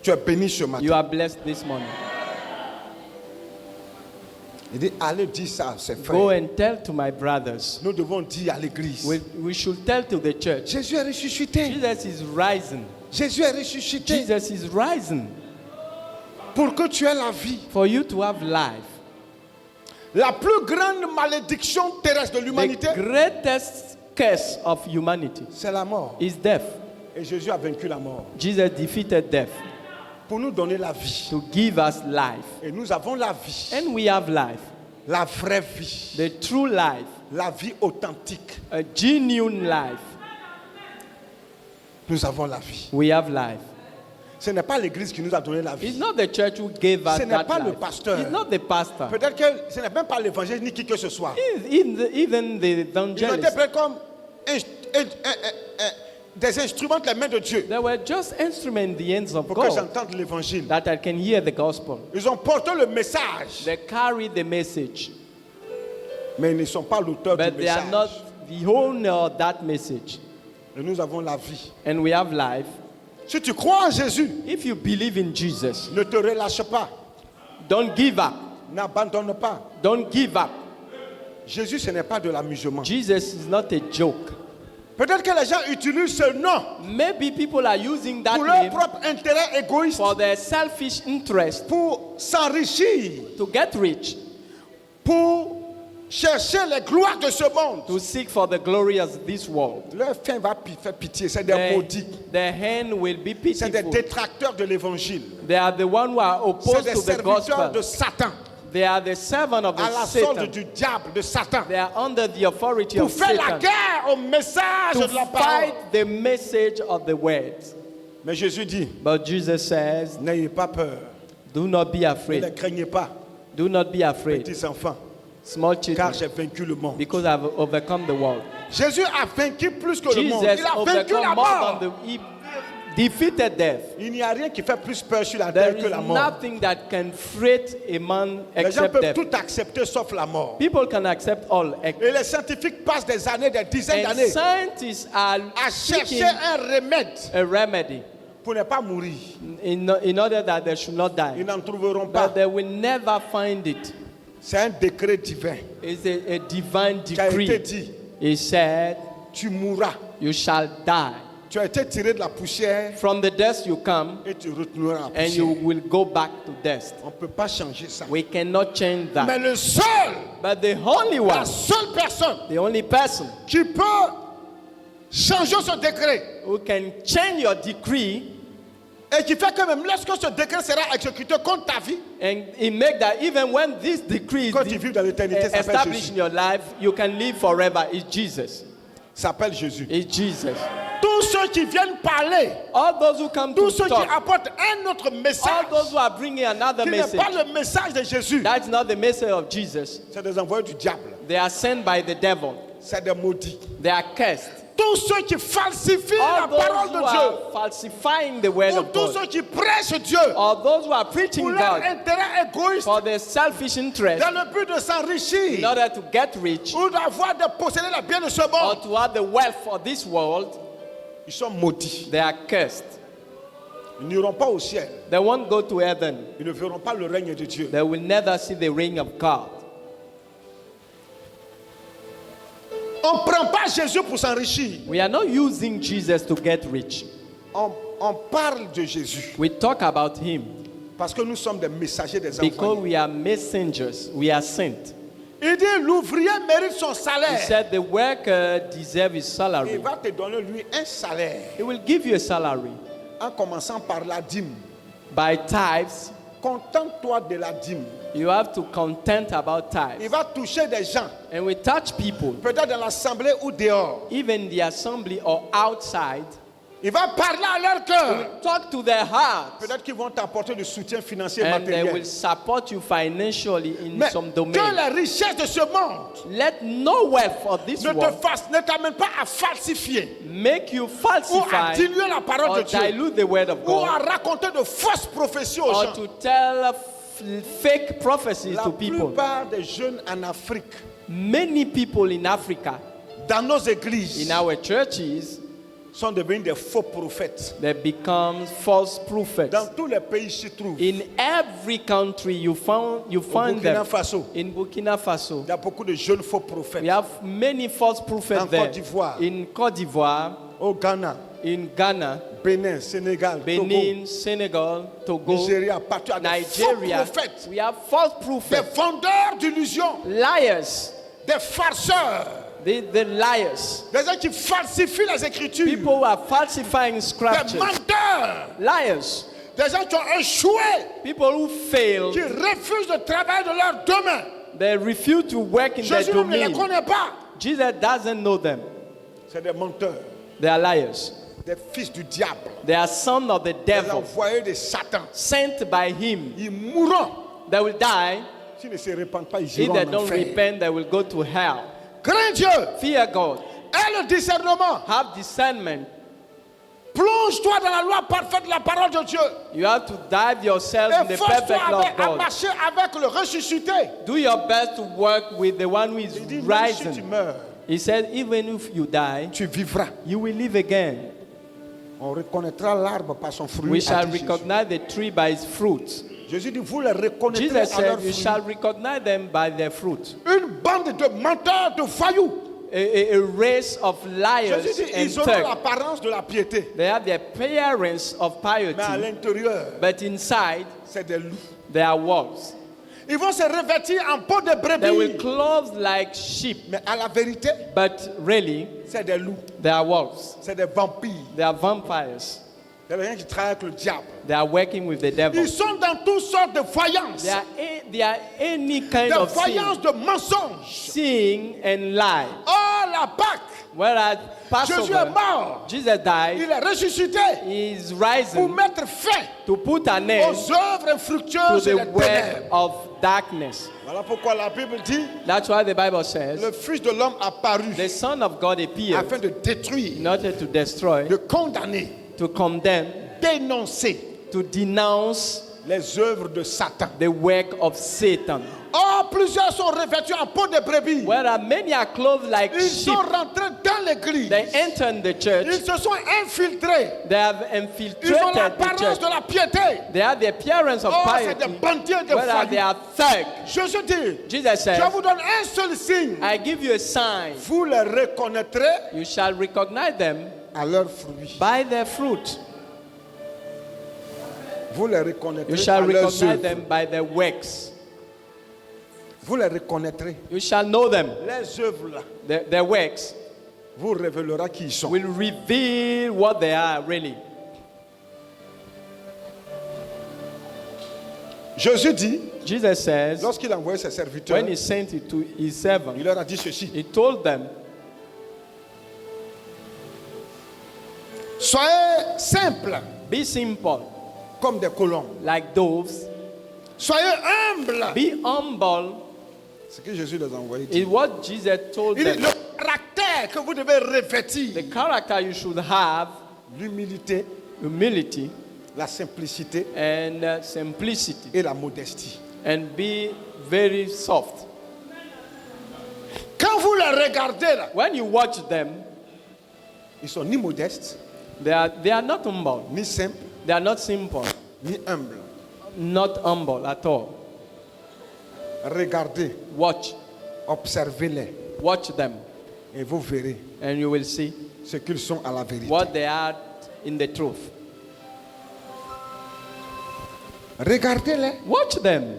Tu es béni ce You matin. are blessed this morning. Il dit, allez dire ça à ses Go frères. and tell to my brothers. Nous devons dire à l'église. We should tell to the church. Jésus est ressuscité. Jesus is rising. Jésus est ressuscité. Jesus is rising Pour que tu aies la vie. for you to have life. La plus grande malédiction terrestre de l'humanité, The greatest curse of humanity c'est la mort. is death. Et Jésus a vaincu la mort. Jesus defeated death Pour nous donner la vie. to give us life. Et nous avons la vie. And we have life. La vraie vie. The true life. La vie authentique. A genuine life. Nous avons la vie. We have life. Ce n'est pas l'église qui nous a donné la It's vie. not the church who gave us Ce n'est that pas le life. pasteur. It's not the pastor. Peut-être que ce n'est même pas l'évangile ni qui que ce soit. Even the Ils ont été evangelists. pris comme des instruments de la main de Dieu. They were just instruments in the hands of Pour que God j'entende l'évangile. that I can hear the gospel. Ils ont porté le message. They carry the message, Mais ils ne sont pas l'auteur du but they are not message. the owner of that message. Et nous avons la vie. And we have life. Si tu crois en Jésus, If you believe in Jesus, ne te relâche pas. don't give up. N'abandonne pas. Don't give up. Jésus, ce n'est pas de l'amusement. Jesus is not a joke. Peut-être que les gens utilisent ce nom Maybe people are using that pour leur name propre intérêt égoïste, for their selfish interest pour s'enrichir, to get rich, pour chercher les gloires de ce monde. to seek for the glory of this world. Leur fin va faire pitié. C'est des maudits. Their hand will be C'est des pitiful. détracteurs de l'évangile. They are the one who are C'est opposed des to the serviteurs de gospel. Satan. They are the servant of À the la solde Satan. du diable, de Satan. They are under the authority Pour of faire la Satan guerre au message to de la parole. fight the message of the word. Mais Jésus dit, But Jesus says, n'ayez pas peur. do not be Ne les afraid. craignez pas, Do not be afraid, petits enfants, small car children, j'ai vaincu le monde. because I've overcome the world. Jésus a vaincu plus que le monde. Jesus Il a vaincu la overcome mort. more than defeated death. Il n'y a rien qui fait plus peur sur la There terre que is la mort. nothing that can fret a man Les gens except peuvent death. tout accepter sauf la mort. People can accept all. Et les scientifiques passent des années, des dizaines And d'années scientists are à chercher seeking un remède a remedy pour ne pas mourir. in order that they should not Ils die. n'en trouveront pas. But they will never find it. C'est un décret divin. It's a divine Qui a été decree. dit, He said, tu mourras. you shall die. Tu as été tiré de la poussière From the dust you come, et tu retourneras en and you poussière. will go back to dust. On ne peut pas changer ça. We cannot change Mais that. le seul, But the only la one, seule personne the only person qui peut changer ce décret who can change your decree et qui fait que même lorsque ce décret sera exécuté contre ta vie, and it make that even when this decree is quand tu vis dans l'éternité, ça s'appelle established in Jésus. your life, you can live forever. It's Jesus. Ça s'appelle Jésus. It's Jesus. Tous ceux qui viennent parler, All those who come tous to ceux qui talk, apportent un autre message, all those who are bringing another qui n'est message, pas le message de Jésus, that's not the message of Jesus. c'est des envoyés du diable. They are sent by the devil. C'est des maudits. They are cursed. Tous ceux qui falsifient All la those parole who de Dieu, are falsifying the word ou of tous God, ceux qui prêchent Dieu or those who are pour preaching leur God intérêt égoïste, for their selfish interest dans le but de in s'enrichir order to get rich ou d'avoir de posséder les biens de ce or monde, to have the wealth for this world, ils sont maudits. they are cursed. Ils n'iront pas au ciel. They won't go to heaven. Ils ne verront pas le règne de Dieu. They will never see the reign of God. On ne prend pas Jésus pour s'enrichir. We are not using Jesus to get rich. On parle de Jésus We talk about him parce que nous sommes des messagers des because envoyés. we are messengers. We are sent. Il dit l'ouvrier mérite son He salaire. said the worker deserves his Il salary. va te donner lui un salaire He will give you a salary en commençant par la dîme. by tithes. Contente-toi de la dîme. You have to content about Il tithes. va toucher des gens, And we touch people, peut-être dans l'assemblée ou dehors. even the assembly or outside. Il va parler à leur cœur. Talk to their hearts. Peut-être qu'ils vont t'apporter du soutien financier And they matériel. will support you financially in Mais some que domain. les richesses de ce monde Let no wealth of this ne world ne t'amènent pas à falsifier make you ou à falsify diluer la parole or de Dieu dilute the word of ou à God raconter de fausses prophéties aux or gens. to tell fake prophecies La to people. plupart des jeunes en Afrique, Many people in Africa, dans nos églises, in our churches, sont devenus des faux prophètes. they become false prophets. Dans tous les pays, ils s'y trouvent. In every country you find Burkina them. Faso, In Burkina Faso, il y a beaucoup de jeunes faux prophètes. we have many false prophets En there. Côte d'Ivoire. In Côte d'Ivoire, Au Ghana, in Ghana, Bénin, Sénégal, Benin, Senegal, Togo, Togo, Nigeria, partout, il y a des faux Nigeria, prophètes, we have false des prophets, vendeurs d'illusions, liars, des farceurs, the liars, des gens qui falsifient les Écritures, people who are falsifying des scriptures, menteurs, liars, des gens qui ont échoué, people who fail, qui refusent de travailler de leur domaine. they refuse to work in their Jésus ne les domain. connaît pas. Jesus doesn't know them. C'est des menteurs, They are liars. des fils du diable, They are sons of the des devil, envoyés de Satan. sent by him. Ils mourront. They will die. S'ils ne se répandent pas, ils If iront they en don't enfer. repent, they will go to hell. Crains Dieu. Fear God. Aie le discernement. Have discernment. Plonge-toi dans la loi parfaite de la parole de Dieu. You have to dive yourself in the Efforce-toi perfect law of à God. marcher avec le ressuscité. Do your best to work with the one who is Il dit, même si tu rising. meurs, He said, even if you die, tu vivras. you will live again. On reconnaîtra l'arbre par son fruit. We a shall dit Jésus. recognize the tree by its fruits. Jésus dit, vous les reconnaîtrez Jesus à said, leurs you fruits. shall recognize them by their fruit. Une bande de menteurs, de voyous. A race of liars Jésus dit, and ils auront thugs. l'apparence de la piété. They have the appearance of Mais à piety, l'intérieur, but inside c'est des loups. they are wolves. Ils vont se revêtir en peau de They will brebis. clothe like sheep, Mais à la vérité, but really c'est des loups. they are wolves. C'est des vampires. They are vampires. C'est des gens qui travaillent avec le diable. They are working with the devil. Ils sont dans toutes sortes de voyances. They are any kind Des of voyances de mensonges. seeing and lie. Oh, la Pâque. Whereas Jésus est Passover, mort. Jesus died, Il est ressuscité he is pour rising mettre fin to put an end aux œuvres to infructueuses et the les work ténèbres. of darkness. Voilà pourquoi la Bible dit, That's why the Bible says le Fils de l'homme apparut the Son of God appeared afin de détruire, in order to destroy, de condamner to condemn, dénoncer to denounce les œuvres de Satan. the work of Satan. Or, plusieurs sont revêtus en peau de brebis. Whereas many are clothed like Ils sheep. sont rentrés dans l'église. They enter in the church. Ils se sont infiltrés. They have Ils ont infiltrated the l'apparence church. de la piété. They have the appearance of Oh, c'est piety. des bandits de Whereas they folie. are thugs. Jésus dit, Jesus says, je vous donne un seul signe. I give you a sign. Vous les reconnaîtrez You shall recognize them à leurs fruits. by their fruit. Vous les reconnaîtrez You shall à leurs recognize œuvres. them by their works. Vous les reconnaîtrez. You shall know them. Les œuvres là Their works vous révélera qui ils sont. will reveal what they are really. Jésus dit, Jesus says, lorsqu'il a envoyé ses serviteurs, when he sent it to his servant, il leur a dit ceci. he told them, Soyez simples be simple comme des colombes. like doves, Soyez humbles. be humble. Ce que Jésus les a envoyés. Is what Jesus told Il dit, them. le caractère que vous devez revêtir, The character you should have, l'humilité, humility la simplicité and simplicity, et la modestie. and be very soft. Quand vous les regardez là, When you watch them, ils sont ni modestes, they are not humble. ni simples, They are not simple, ni humbles. not humble at all. Regardez, Watch, observez-les watch them, et vous verrez and you will see ce qu'ils sont à la vérité. what they are in the truth. Regardez-les, Watch them.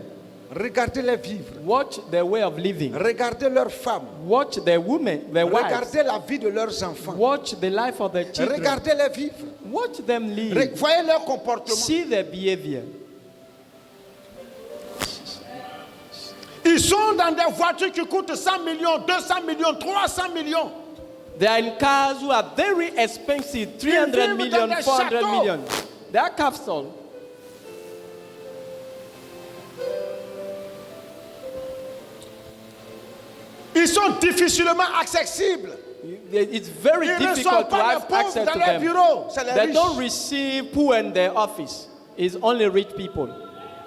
regardez-les vivre. Watch their way of living. Regardez leurs femmes. Watch their women, their wives. Regardez la vie de leurs enfants. Watch the life of their children. Regardez-les vivre. Watch them live. Voyez leur comportement. See their behavior. Ils sont dans des voitures qui coûtent 100 millions, 200 millions, 300 millions. They are in cars who are very expensive, 300 vivent million, dans des 400 châteaux. million. They are capsule. Ils sont difficilement accessibles. It's very Ils ne sont difficult to pas les have pauvres access dans to leur them. bureau, c'est les They don't riches. receive poor in their office. It's only rich people.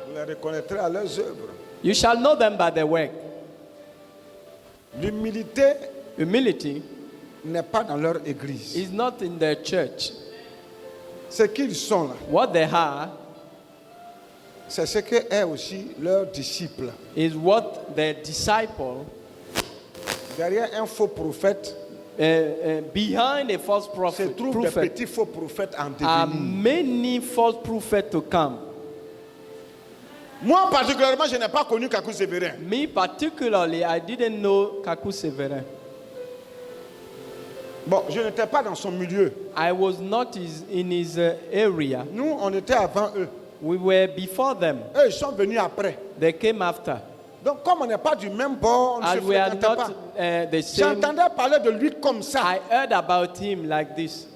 Vous les reconnaîtrez à leurs œuvres. You shall know them by their work. L'humilité Humility n'est pas dans leur église. is not in their church. Ce qu'ils sont là, What they are c'est ce que est aussi leurs disciples. is what their disciple, Derrière un faux prophète behind a false se prophet, trouvent des petits faux prophètes en are devenir. many false prophets to come. Moi particulièrement, je n'ai pas connu Kakou Sévérin. Me particularly, I didn't know Kaku Severin. Bon, je n'étais pas dans son milieu. I was not in his area. Nous, on était avant eux. We were before them. Eux, ils sont venus après. They came after. Donc, comme on n'est pas du même bord, on ne se And we are fréquentait pas. not the same. J'entendais parler de lui comme ça, I heard about him like this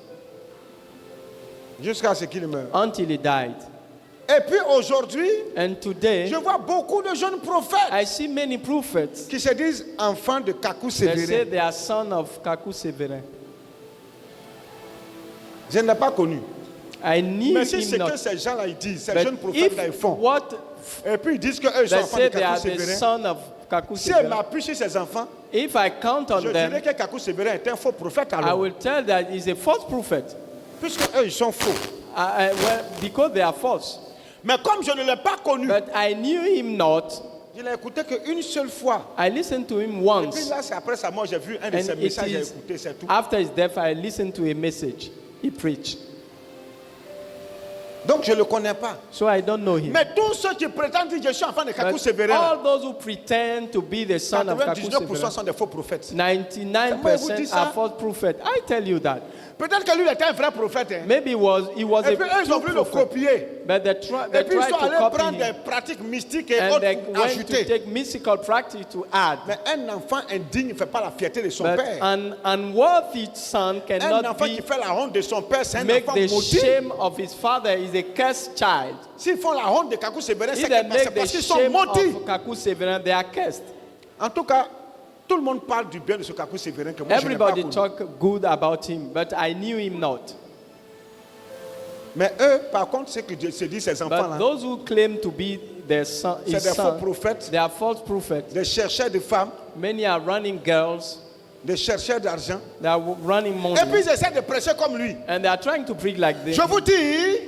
jusqu'à ce qu'il meure. until he died. Et puis aujourd'hui, And today, je vois beaucoup de jeunes prophètes I see many prophets qui se disent enfants de Kakou that say Sévérin. they are son of Kaku Severin. Je ne l'ai pas connu. I knew Mais si him c'est que not. ces gens-là ils disent, ces But jeunes prophètes-là ils if font, what et puis ils disent qu'eux ils sont they enfants de say they Kakou are the Sévérin, son of Kaku si elle Severin, m'appuie sur ses enfants, if I count on je dirais them, que Kakou Sévérin est un faux prophète I alors. will tell that he's a false prophet. Puisque eux ils sont faux. Well, because they are false. Mais comme je ne l'ai pas connu, But I knew him not. je l'ai écouté qu'une seule fois. I listened to him Et puis once. là, c'est après sa mort, j'ai vu un de And ses it messages, j'ai is écouté, c'est tout. after his death, I listened to a message he preached. Donc je ne le connais pas. So I don't know him. Mais tous ceux qui prétendent dire je suis enfant de Kakou But Sévérin, all those who pretend to be the son of Kaku 99% Severin, sont des faux prophètes. 99% ça? are false prophets. I tell you that. Peut-être que lui il était un vrai prophète. Hein. Maybe he was Et puis eux, a ils ont true voulu le prophet. copier. But they Et puis ils tried sont to allés copy prendre des him. pratiques mystiques et And they autres went to ajouter. take mystical practice to add. Mais un enfant indigne ne fait pas la fierté de son But père. an unworthy son Un cannot enfant be qui fait la honte de son père, c'est un make enfant the maudit. shame of his father is a cursed child. S'ils font la honte de Kakou Sévérin, If c'est they que- make c'est parce the qu'ils sont shame maudits. of Kaku Severin, they are cursed. En tout cas, tout le monde parle du bien de ce Kakou Sévérin que moi je n'ai pas Everybody connu. talk good about him, but I knew him not. Mais eux, par contre, ce que Dieu se dit, ces But enfants-là, those who claim to be their son, c'est his des faux son, prophètes, they are false prophets. des chercheurs de femmes, Many are running girls. des chercheurs d'argent. They are running Et money. puis ils essaient de prêcher comme lui. And they are trying to preach like this. Je vous dis,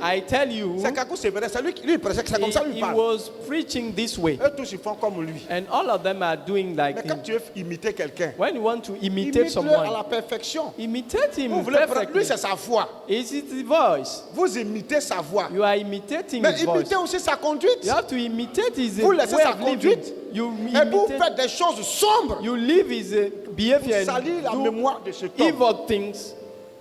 I tell you, c'est Kakou Sévérin, c'est lui qui lui, il prêchait que c'est comme ça lui he parle. was preaching this way. Eux tous ils font comme lui. And all of them are doing like Mais him. quand tu veux imiter quelqu'un, When you want to imitate imite-le à someone, la perfection. imitate Vous him voulez prendre, lui perfectly. c'est sa voix. Is it the voice? Vous imitez sa voix. You are imitating Mais his voice. imitez aussi sa conduite. You have to imitate his Vous laissez way sa of living. conduite. You Et vous imitate. faites des choses sombres. You live his behavior Pour salir la and do mémoire de ce temps. evil things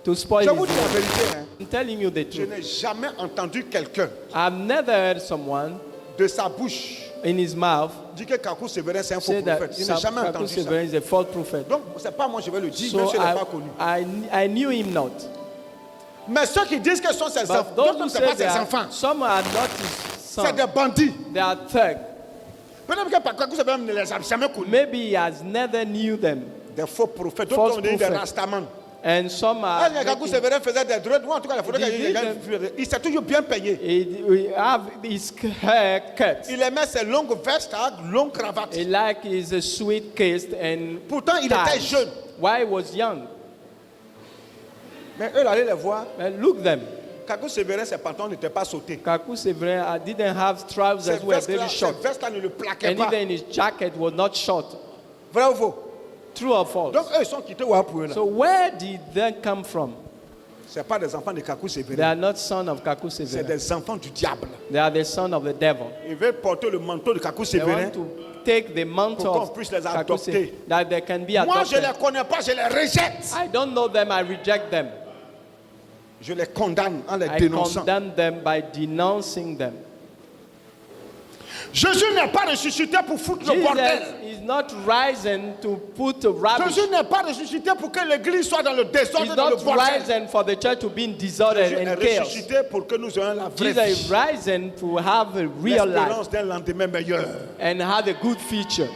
to spoil Je vous his dis la life. vérité. Hein. I'm telling you the Je truth. n'ai jamais entendu quelqu'un I've never heard someone de sa bouche in his mouth dire que Kakou Sévérin c'est un faux say that prophète. Je n'ai jamais Kakou entendu ça. Severin is a false prophet. Donc, c'est pas moi je vais le dire, même So si je ne l'ai pas connu. I knew him not. Mais ceux qui disent que ce sont ses But enfants, those d'autres who ne sont say pas they ses are, enfants. some are not his C'est sons. des bandits. They are thugs. Peut-être que Kakou Sévérin ne les a jamais connus. Maybe he has never knew them. Des faux prophètes. False D'autres ont dit des prophets. rastamans. And some are. Est-ce que Kakou Sévérin faisait des droits? Moi, en tout cas, il faudrait qu'il s'est toujours bien payé. He have his hair cut. Il aimait ses longues vestes avec longues cravates. He like his sweet kiss and Pourtant, il était ties. jeune. While he was young. Mais eux, là, allaient les voir. But look them. Kakou Sévérin, ses pantalons n'étaient pas sautés. Kakou Severin didn't have Ses trousers were very vestes-là short. ne le plaquaient And pas. even his jacket was not short. Vrai ou faux? True or false? Donc, eux, ils sont quittés Ouapoué, là. So where did they come from? Ce n'est pas des enfants de Kakou They Sévérin. are not sons of Kakou C'est Severin. des enfants du diable. They are the son of the devil. Ils veulent porter le manteau de Kakou They Sévérin. want to take the mantle Pour qu'on of puisse les Kakou adopter. Severin, that they can be Moi, je ne adopted. les connais pas, je les rejette. I don't know them, I reject them. Je les condamne en les I dénonçant. condemn them by denouncing them. Jésus n'est pas ressuscité pour foutre le bordel. Jesus is not rising to put rubbish. Jésus n'est pas ressuscité pour que l'église soit dans le désordre He's et dans le not bordel. rising for the church to be in disorder Jésus est and chaos. ressuscité pour que nous ayons la vraie Jesus vie. is rising to have a real life L'espérance d'un lendemain meilleur. and have a good future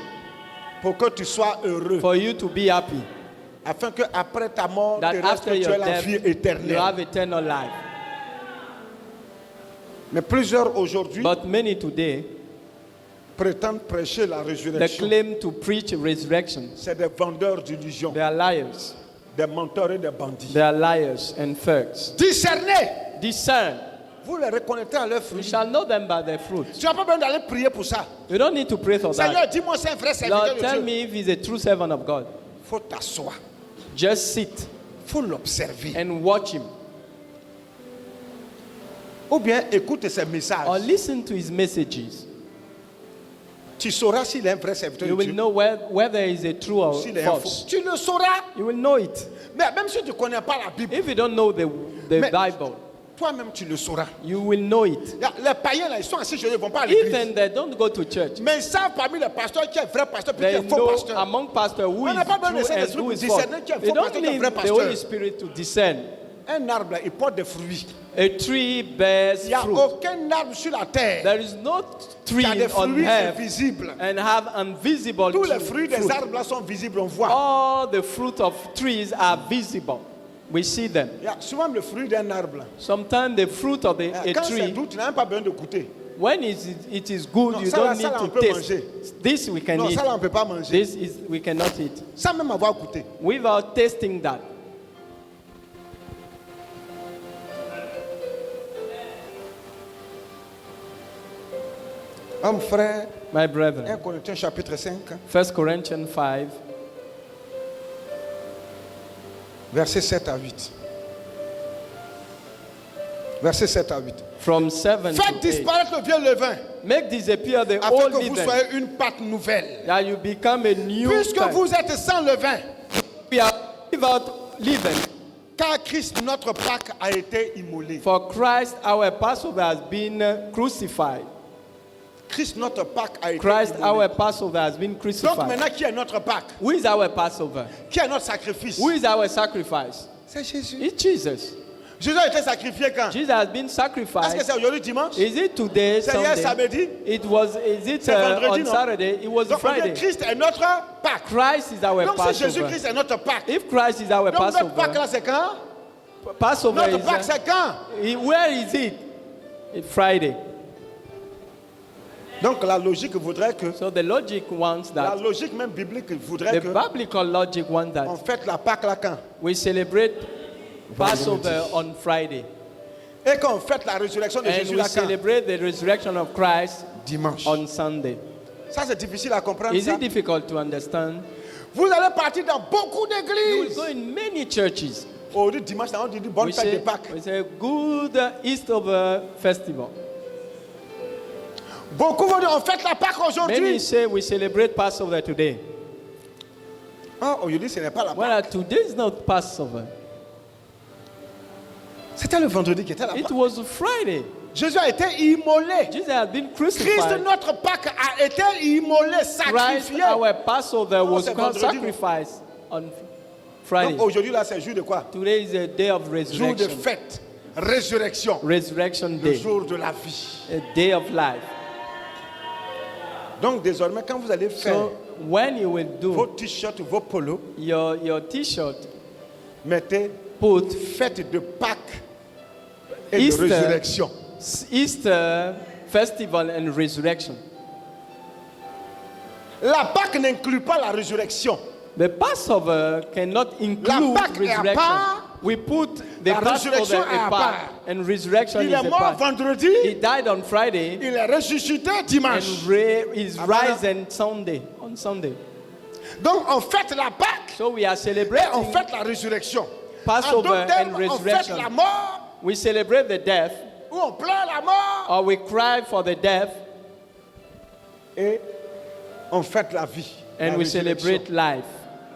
Pour que tu sois heureux. for you to be happy. Afin qu'après ta mort, That terrestre, after tu your aies la death, vie you éternelle. have eternal life. Mais plusieurs aujourd'hui But many today, prétendent prêcher la they résurrection. claim to preach resurrection. C'est des vendeurs d'illusions, They are liars. des menteurs et des bandits. They are liars and thugs. Discernez. Discern. Vous les reconnaîtrez à leurs We fruits. shall know them by their fruit. Tu n'as pas besoin d'aller prier pour ça. You don't need to pray for Seigneur, that. dis-moi c'est un vrai serviteur Lord, de tell Dieu. me if he's a true servant of God. Il faut t'asseoir. Just sit Il faut l'observer. and watch him. Ou bien écoute ses Or messages. listen to his messages. Tu sauras s'il est un vrai serviteur You de will Dieu. know whether it's a true or S'il est un faux. false. Tu le sauras. You will know it. Mais même si tu ne connais pas la Bible, If you don't know the Mais- Bible, toi-même tu le sauras. you will know it. Les païens là, ils sont assis chez eux, ils ne vont pas à l'église. Even they don't go to church. Mais ils savent parmi les pasteurs qui est vrai pasteur puis qui They est faux know pasteur. among pastors who On is n'a pas besoin de true and Saint-Esprit who pour is false. discerner qui est They faux don't pasteur, qui est need vrai the pasteur. Holy Spirit to discern. Un arbre là, il porte des fruits. A tree bears Il n'y a fruit. aucun arbre sur la terre There is no qui tree a des on fruits earth invisibles. and have invisible Tous les fruits des fruit. arbres là sont visibles, on voit. All the fruit of trees are visible. We see them. Il y a souvent le fruit d'un arbre là. Sometimes the fruit of a Quand c'est tree, doux, tu n'as même pas besoin de goûter. when it is good, Non, you ça là, don't ça need là, on to peut taste. manger. This we can Non, eat. ça là, on ne peut pas manger. This is we cannot eat Sans même avoir goûté. without tasting that. Homme frère, My 1 brethren, Corinthiens chapitre 5, 1 Corinthians 5, versets 7 à 8. Versets 7 à 8. from 7 Faites to 8. disparaître le vieux levain, Make disappear the afin old que vous leaven, soyez une pâte nouvelle. that you become a new Puisque type. vous êtes sans levain, We are without leaven. car Christ, notre Pâque, a été immolé. For Christ, our Passover has been crucified. Christ, notre Pâque, a été Christ, immolé. our Passover has been Donc crucified. maintenant, qui est notre Pâque? Who is our Passover? Qui est notre sacrifice? Who is our sacrifice? C'est Jésus. It's Jesus. Jésus a été sacrifié quand? Jesus has been Est-ce que sacrificed. c'est aujourd'hui dimanche? Is it today, C'est hier Sunday? samedi? Is it C'est vendredi, on non? Saturday? It was Donc on dit Friday. Christ est notre Pâque. Christ is our Donc si Passover. Jésus-Christ est notre Pâque, If Christ is our donc notre Pâque Passover, là c'est quand? Passover Notre is, Pâques, c'est quand? where is it? It's Friday. Donc la logique voudrait que, So the logic wants la that, logique même biblique voudrait the que biblical logic wants on that fête la Pâques là quand? we celebrate Passover on Friday. Et qu'on fête la résurrection de And Jésus we là quand? celebrate the resurrection of Christ Dimanche. on Sunday. Ça c'est difficile à comprendre. Is Ça. it difficult to understand? Vous allez partir dans beaucoup You will d'églises. go in many churches. On dit dimanche, on dit bonne We fête de say, Pâques. we say good Eastover festival. Beaucoup vont dire on fête la Pâques Many aujourd'hui. say we celebrate Passover today. Ah, aujourd'hui ce n'est pas la Pâques. Well, today is not Passover. C'était le vendredi qui était la It Pâques. was Friday. Jésus a été immolé. Jesus had been Christ, crucified. notre Pâques, a été immolé, Christ, sacrifié. our Passover Oh, was c'est vendredi. sacrificed on Friday. Donc aujourd'hui là, c'est jour de quoi? Today is a day of Jour de resurrection. fête, résurrection, Resurrection le day. jour de la vie. A day of life. Donc désormais, quand vous allez faire So when you will vos do t-shirts, vos polos, your t-shirt, mettez put fête de Pâques et Easter. de résurrection. Easter festival and resurrection. La Pâques n'inclut pas la résurrection. The Passover cannot include Pâque est à resurrection. part. We put the La résurrection Passover est à apart, part. and resurrection Il is est mort apart. vendredi, He died on Friday il est ressuscité and dimanche. is Ah, voilà. risen Sunday on Sunday. Donc on fête la Pâques So we are et on celebrating fête la résurrection. Passover En d'autres termes, and on fête resurrection. la mort We celebrate the death, ou on pleure la mort or we cry for the death, et on fête la vie. and la we résurrection. celebrate life,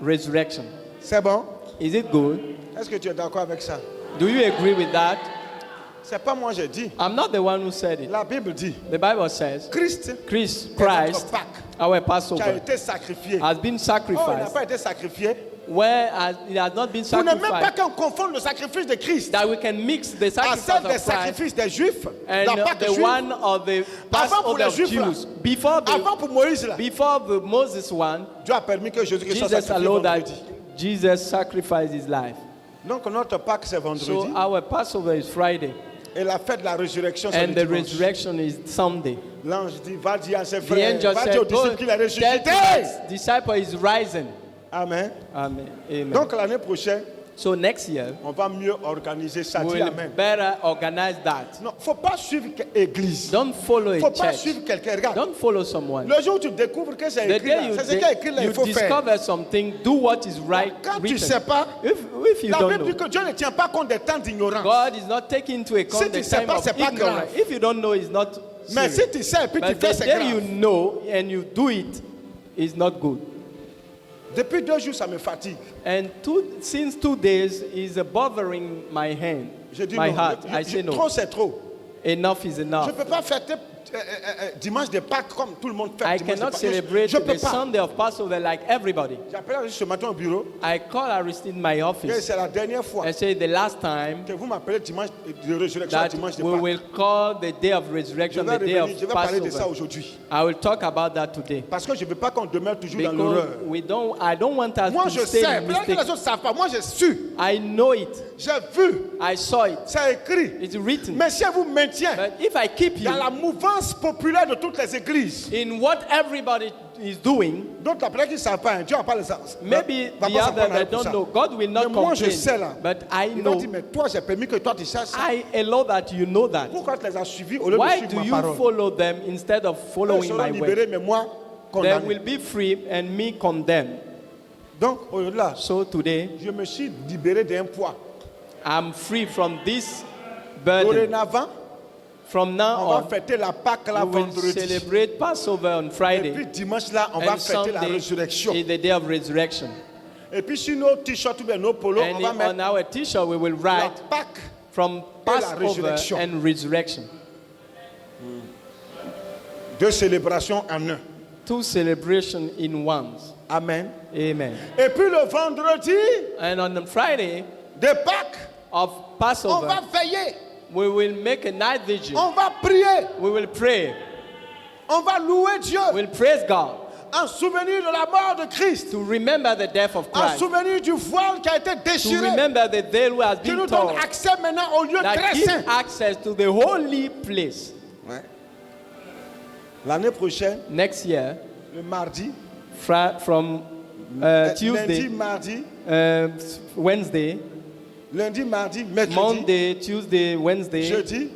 resurrection. C'est bon? Is it good? Est-ce que tu es d'accord avec ça? Do you agree with that? C'est pas moi j'ai dit. I'm not the one who said it. La Bible dit, The Bible says Christ, Christ, est notre Christ, Pâques, our qui a Passover, été sacrifié. has been Oh, il n'a sacrificed. pas été sacrifié. Where it has not been Vous n'aimez même pas sacrificed, qu'on confonde le sacrifice de Christ that we can mix the à sacrifice celle of des Christ sacrifices des Juifs, and la Pâque the juive. one of the Avant pour Passover les of Juifs, là. Jews. Before Avant pour Moïse, là, the Moses one, Dieu a permis que Jésus-Christ soit Jesus sacrifié allowed that vendredi. Jesus sacrificed his life. Donc notre Pâques c'est vendredi So our Passover is Friday, et la fête de la résurrection c'est and le the dimanche. resurrection is Sunday. L'ange dit, va dire à ses The frères, angel va said, dire aux disciples "Go qu'il est tell ressuscité. to his disciple is rising." Amen. Amen. Amen. Donc l'année prochaine, So next year, on va mieux organiser ça. we Dis will Amen. better organize that. Non, faut pas suivre l'église. Don't follow a Faut pas church. suivre quelqu'un. Regarde, Don't follow someone. le jour où tu découvres que c'est The écrit là, day c'est ce qui est écrit là, il you faut faire. discover something, do what is right. Quand tu written. sais pas, If you la don't Bible dit know, que Dieu ne tient pas compte des temps d'ignorance. God is not taking into account Si the tu sais time pas, of c'est pas ignorance. grave. If you don't know, it's not Mais serious. si tu sais et puis tu But fais, the c'est day you grave. know and you do it is not good. Depuis 2 jours, ça me fatigue. And since 2 days is bothering my hand, Je dis my non. heart. I say no. Trop, c'est trop. Enough is Je enough. ne peux pas fêter dimanche de Pâques comme tout le monde fait. I dimanche de cannot Pâques. celebrate Je peux the pas. Sunday of Passover like everybody. J'appelle juste ce matin au bureau. I call Aristide in my Et office c'est la dernière fois and say the last time que vous m'appelez dimanche de résurrection, that dimanche de we Pâques. will call the day of Je resurrection vais the day revenir, je of vais parler de ça Passover. aujourd'hui. I will talk about that today. Parce que je ne veux pas qu'on demeure toujours dans Because l'horreur. I don't want us Moi, to je stay sais. in Peut-être que les mistake. autres ne savent pas. Moi, j'ai su. I know it. J'ai vu. I saw it. C'est écrit. It's written. Mais si elle vous maintient But if I keep you dans la mouvance populaire de toutes les églises, in what everybody is doing, donc peut-être qu'ils ne savent pas. Hein. Dieu n'a pas les maybe va the pas s'en other prendre à that eux pour don't ça. know, God will not Mais moi, je sais complain. là. But I Il va know. dire, mais toi, j'ai permis que toi, tu saches ça. I allow that you know that. Pourquoi tu les as suivis au lieu de Why suivre do ma you parole? follow them instead of Eux following seront my way? libérés, mais moi, They condamné. will be free and me condemned. Donc, au-delà, So today, je me suis libéré d'un poids. I'm free from this burden. Dorénavant, From now on va on, fêter la Pâques là we will vendredi. celebrate Passover on Et puis Friday. dimanche là, on va And fêter la Sunday résurrection. is the day of resurrection. Et puis sur nos t-shirts ou bien nos polos, on And va on mettre our t-shirt, we will la write Pâques. from la Passover résurrection. and resurrection. 2 célébrations en un. 2 celebrations in one. Amen. Amen. Et puis le vendredi And on the Friday de Pâques, of on Passover, va veiller, we will make a night vigil. on va prier, We will pray. on va louer Dieu. We'll praise God. En souvenir de la mort de Christ. to remember the death of En Christ, souvenir du voile qui a été to déchiré. remember the veil who has Qui been nous donne torn, accès maintenant au lieu that très gives saint. access to the holy place. Ouais. L'année prochaine, Next year, le mardi, from lundi, Tuesday, mardi, Wednesday, lundi, mardi, mercredi, Monday, Tuesday, Wednesday, jeudi,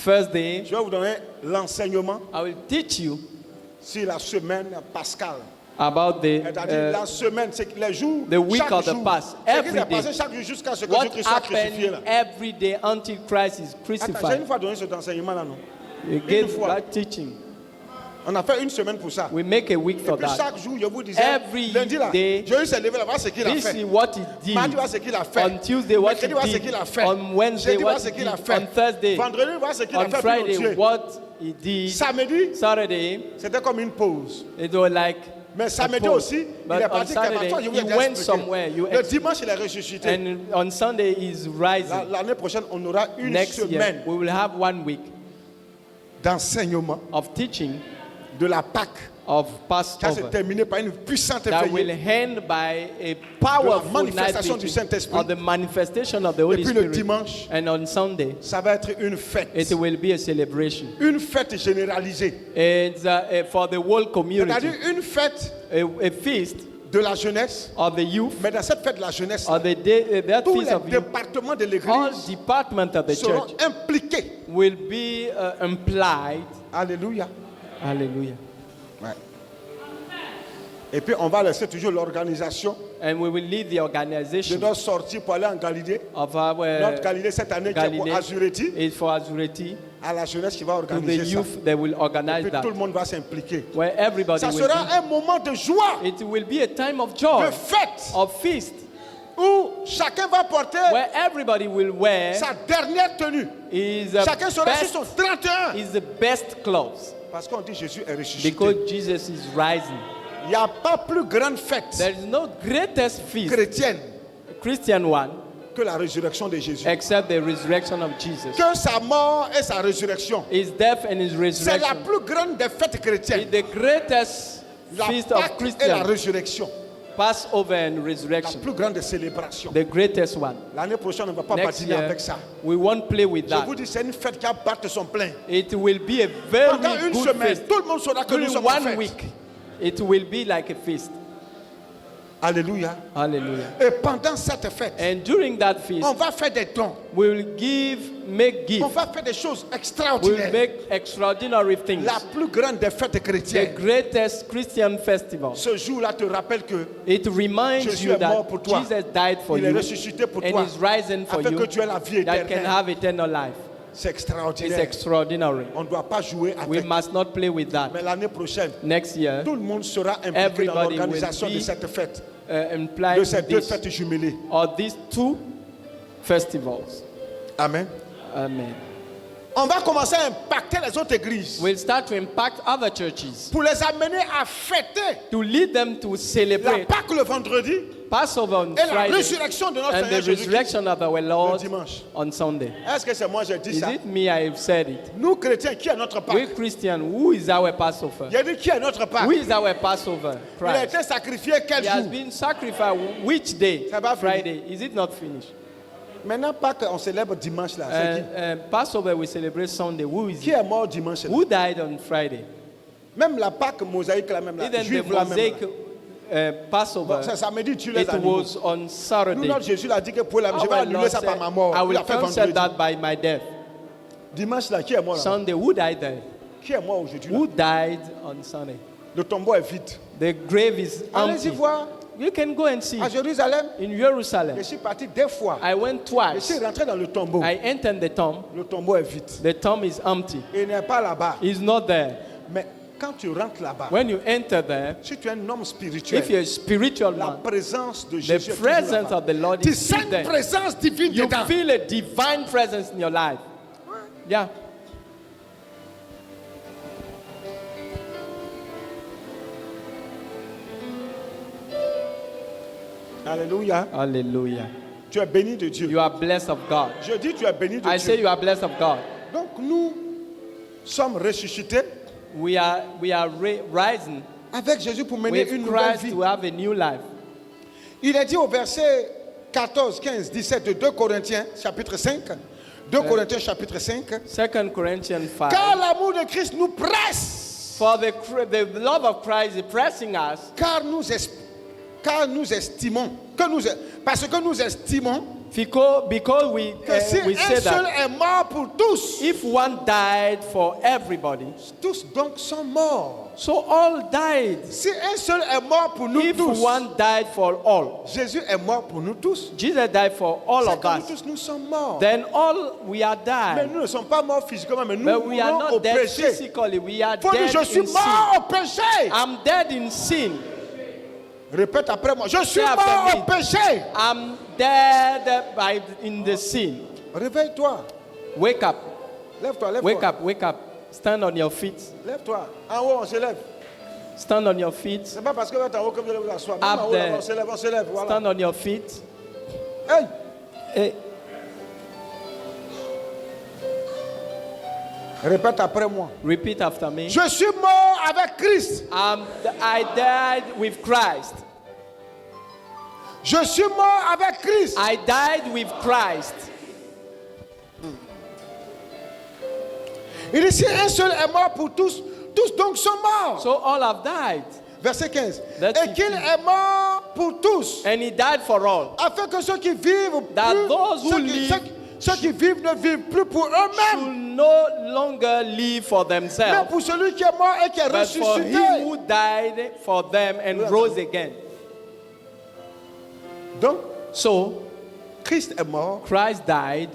Thursday, je vais vous donner l'enseignement I will teach you sur la semaine pascale. about C'est-à-dire la the semaine, c'est que les jours, the week chaque of the jour, past, ce qui every s'est passé day. chaque jour jusqu'à ce que what Jésus-Christ soit crucifié là. happened every day until Christ is Attends, j'ai crucified. une fois donné cet enseignement là, non? You gave fois. that teaching. On a fait une semaine pour ça. We make a week Et for puis that. chaque jour, je vous disais, Every lundi là, day, Jésus s'est levé là, voilà ce qu'il a This fait. is what he did. Mardi, voilà ce qu'il a fait. On Tuesday, what he Mercredi, voilà ce qu'il a did. fait. On Wednesday, Jeudi, what voilà ce he qu'il a did. fait. On Thursday, Vendredi, voilà ce qu'il a on fait pour Friday, Dieu. what he did. Samedi, Saturday, c'était comme une pause. it was like Mais samedi a pause. aussi, But il est on parti quelque Saturday, part. Je vous he ai déjà went expliqué. somewhere. Le dimanche, il est ressuscité. And on Sunday is rising. L'année prochaine, on aura une Next year, semaine we will have 1 week d'enseignement of teaching de la Pâque. of Ça s'est Passover terminé par une puissante that will veillée. end by a powerful night manifestation du meeting Saint-Esprit. of the manifestation of the Et Holy puis le Spirit. dimanche, And on Sunday, ça va être une fête. it will be a celebration. Une fête généralisée. It's for the whole community, C'est-à-dire une fête a feast de la jeunesse. of the youth, Mais dans cette fête de la jeunesse, or the day, that tous feast les of youth. départements de All l'église departments of the seront church impliqués. will be implied. Alléluia. Hallelujah. Ouais. Et puis on va laisser toujours l'organisation And we will lead the de organization notre sortie pour aller en Galilée. of our Notre Galilée cette année qui est pour Galilee Azureti, is for Azureti, à la jeunesse qui va to the organiser ça. youth that will Et organize puis that, tout le monde va s'impliquer. where everybody Ça will sera be. un moment de joie, It will be a time of joy, de fête, of feast, où chacun va porter where everybody will wear sa dernière tenue. his Chacun sera sur best, son 31. is the best clothes, Parce qu'on dit Jésus est ressuscité. because Jesus is rising. Il n'y a pas plus grande fête There is no greatest feast, chrétienne Christian one, que la résurrection de Jésus. except the resurrection of Jesus. Que sa mort et sa résurrection. His death and his C'est la resurrection plus grande des fêtes is chrétiennes. the greatest La feast of Pâque et la Christians. résurrection. Passover and La resurrection, plus grande des célébrations. the greatest one. L'année prochaine, on ne va pas Next patiner year, avec ça. we won't play with Je that. vous dis, c'est une fête qui a battu son plein. It will be a very Pendant une good semaine, feast. tout le monde saura que nous During sommes en 1 fête. week, it will be like a feast. Alléluia. Hallelujah. Et pendant cette fête, And during that feast, on va faire des dons. we will make On gifts. va faire des choses We will extraordinaires. make extraordinary things. La plus grande des fêtes The chrétiennes. greatest Christian festival. Ce jour-là te rappelle que It reminds Jésus you est mort that pour toi. Jesus died for il est you ressuscité pour and toi. is rising for Afin you, que tu aies la vie that can éternelle. have eternal life. C'est It's extraordinaire. extraordinary. On ne doit pas jouer We avec. must not play with that. Mais l'année prochaine, Next year, tout le monde sera impliqué dans Everybody will l'organisation de be cette fête. implied De ces in deux this fêtes jumelées. or these two festivals. Amen. Amen. On va commencer à impacter les autres églises. We'll start to impact other churches Pour les amener à fêter to lead them to la celebrate Pâque le vendredi Passover on et la Friday résurrection de notre and Seigneur the Jésus-Christ resurrection of our le Lord dimanche. on Sunday. Est-ce que c'est moi qui ai dit Is ça? it me? I've said it. Nous chrétiens, qui est notre We Pâque? Christian, who is our Passover? J'ai dit qui est notre Pâque? Who is our Passover? Il a Christ. été sacrifié quel He has jour? been sacrificed which day? Ça va finir. Friday. Is it not finished? Maintenant, Pâques, on célèbre dimanche là. C'est Passover we celebrate Sunday. Who is qui it? est mort dimanche là? Who died on Friday? Même la Pâque mosaïque là, même là, Even the juive là, même Mosaic là. Passover, Bon, c'est samedi, tu les it animaux. was on Nous, Saturday. notre Jésus l'a dit que pour la je vais Our annuler Lord ça par said, ma mort. I Il will a fait cancel vendredi. that by my death. Dimanche là, qui est mort là? Sunday, who died there? Qui est mort aujourd'hui là? Who died on Sunday? Le tombeau est vide. The grave is Allez-y empty. voir. You can go and see. À Jérusalem, In Jerusalem, je suis parti 2 fois. I went Je twice. suis rentré dans le tombeau. I entered the tomb. Le tombeau est vide. The tomb is empty. Il n'est pas là-bas. He's not there. Mais quand tu rentres là-bas, When you enter there, si tu es un homme spirituel, if you're a spiritual la man, présence de the Jésus est toujours presence là-bas. of the Lord Tu is sens still une there. présence divine You dedans. feel a divine presence in your life. Yeah. Alléluia. Hallelujah. Tu es béni de Dieu. You are blessed of God. Je dis tu es béni de I say Dieu. you are blessed of God. Donc nous sommes ressuscités We are rising avec Jésus pour mener with une nouvelle Christ vie. to have a new life. Il est dit au verset 14, 15, 17 de 2 Corinthiens, chapitre 5. 2 Corinthiens, chapitre 5. 2 Corinthians 5. Car l'amour de Christ nous presse. For the love of Christ is pressing us, Car nous estimons. Parce que nous estimons because que si we say un seul that est mort pour tous, if one died for everybody, tous donc sont morts. so all died. Si un seul est mort pour nous If tous, one died for all, Jésus est mort pour nous tous. Jesus died for all C'est of que nous us, tous nous sommes morts. then all we are Mais died. nous ne sommes pas morts physiquement, mais nous But we are mourons au not dead péché. physically, we are Faut dire, dead je suis in sin. mort au péché. I'm dead in sin. Répète après moi. Je suis Say after mort me. au péché. I'm dead in the sin. Réveille-toi. Wake up, Lève-toi, lève-toi. wake up, wake up. Stand on your feet. Lève-toi. En haut, on se lève. Stand on your feet. C'est pas parce que vous êtes en haut que vous allez vous asseoir. Même Up en haut, là, there. on se lève, on se lève. Voilà. Stand on your feet. Hey. Eh, Répète après moi. Repeat after me. Je suis mort avec Christ. I died with Christ. Je suis mort avec Christ. I died with Christ. Il dit si un seul est mort pour tous, tous donc sont morts. So all have died. Verset 15. That's Et qu'il 15. est mort pour tous, And he died for all. afin que ceux qui vivent That plus, those who live ceux qui vivent ne vivent plus pour eux-mêmes, Should no longer live for mais themselves, pour celui qui est mort et qui est but for ressuscité. him who died for them and rose again. Donc, So Christ est mort Christ died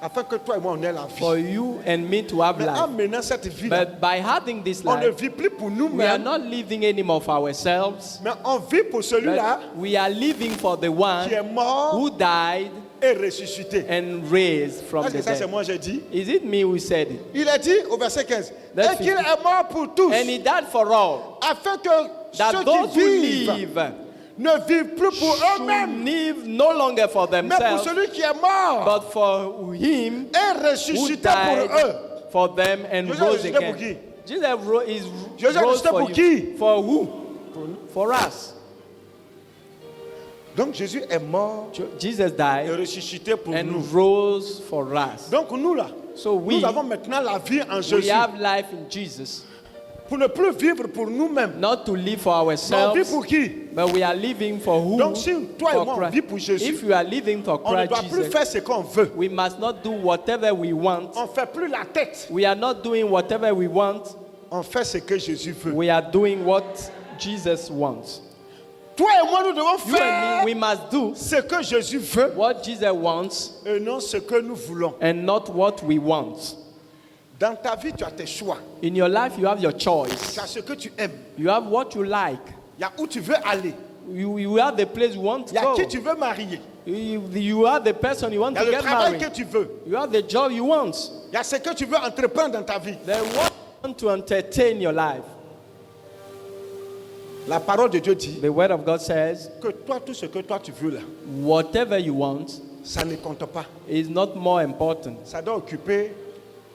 afin que toi et moi on ait la vie. for you and me to have Mais en life. menant cette vie, But by having this on ne life, vit plus pour we are nous-mêmes, not living anymore for ourselves, mais on vit pour celui-là but we are living for the qui est one mort who died et ressuscité. and raised from Est-ce the que ça c'est dead. moi j'ai dit? Is it me who said it? Il a dit au verset 15, That's et qu'il 15. est mort pour tous, And he died for all, afin que that ceux those qui who vivent live ne vivent plus pour should eux-mêmes, live no longer for mais pour themselves, celui qui est mort but for him et who ressuscité pour died eux. for them and Jésus a rose ressuscité pour again. qui? Jesus is Jésus a rose ressuscité for pour you. qui? For who? For us. Donc Jésus est mort Jesus et died ressuscité pour and nous. rose for us. Donc nous là, So we nous avons maintenant la vie en we Jésus. have life in Jesus, Pour ne plus vivre pour nous-mêmes. not to live for Mais on vit ourselves, pour qui? but we are living for who? Donc si toi et For moi on Christ. vit pour Jésus, If you are living for on ne Christ doit plus Jesus, faire ce qu'on veut. we must not do whatever we want. On ne fait plus la tête. We are not doing whatever we want. On fait ce que Jésus veut. We are doing what Jesus wants. Toi et moi, nous devons You and faire me, we must do ce que Jésus veut what Jesus wants et non ce que nous voulons. and not what we want. Dans ta vie, tu as tes choix. In your life, you have your Tu choice. as ce que tu aimes. You have what you like. Il y a où tu veux aller. You have the place you want to Il y a go. qui tu veux marier. You have the person you want Il y a to le get travail married. que tu veux. You have the job you want. Il y a ce que tu veux entreprendre dans ta vie. Then what you want to entertain your life. La parole de Dieu dit The word of God says, que toi, tout ce que toi tu veux là, whatever you want ça ne compte pas. is not more important. Ça doit occuper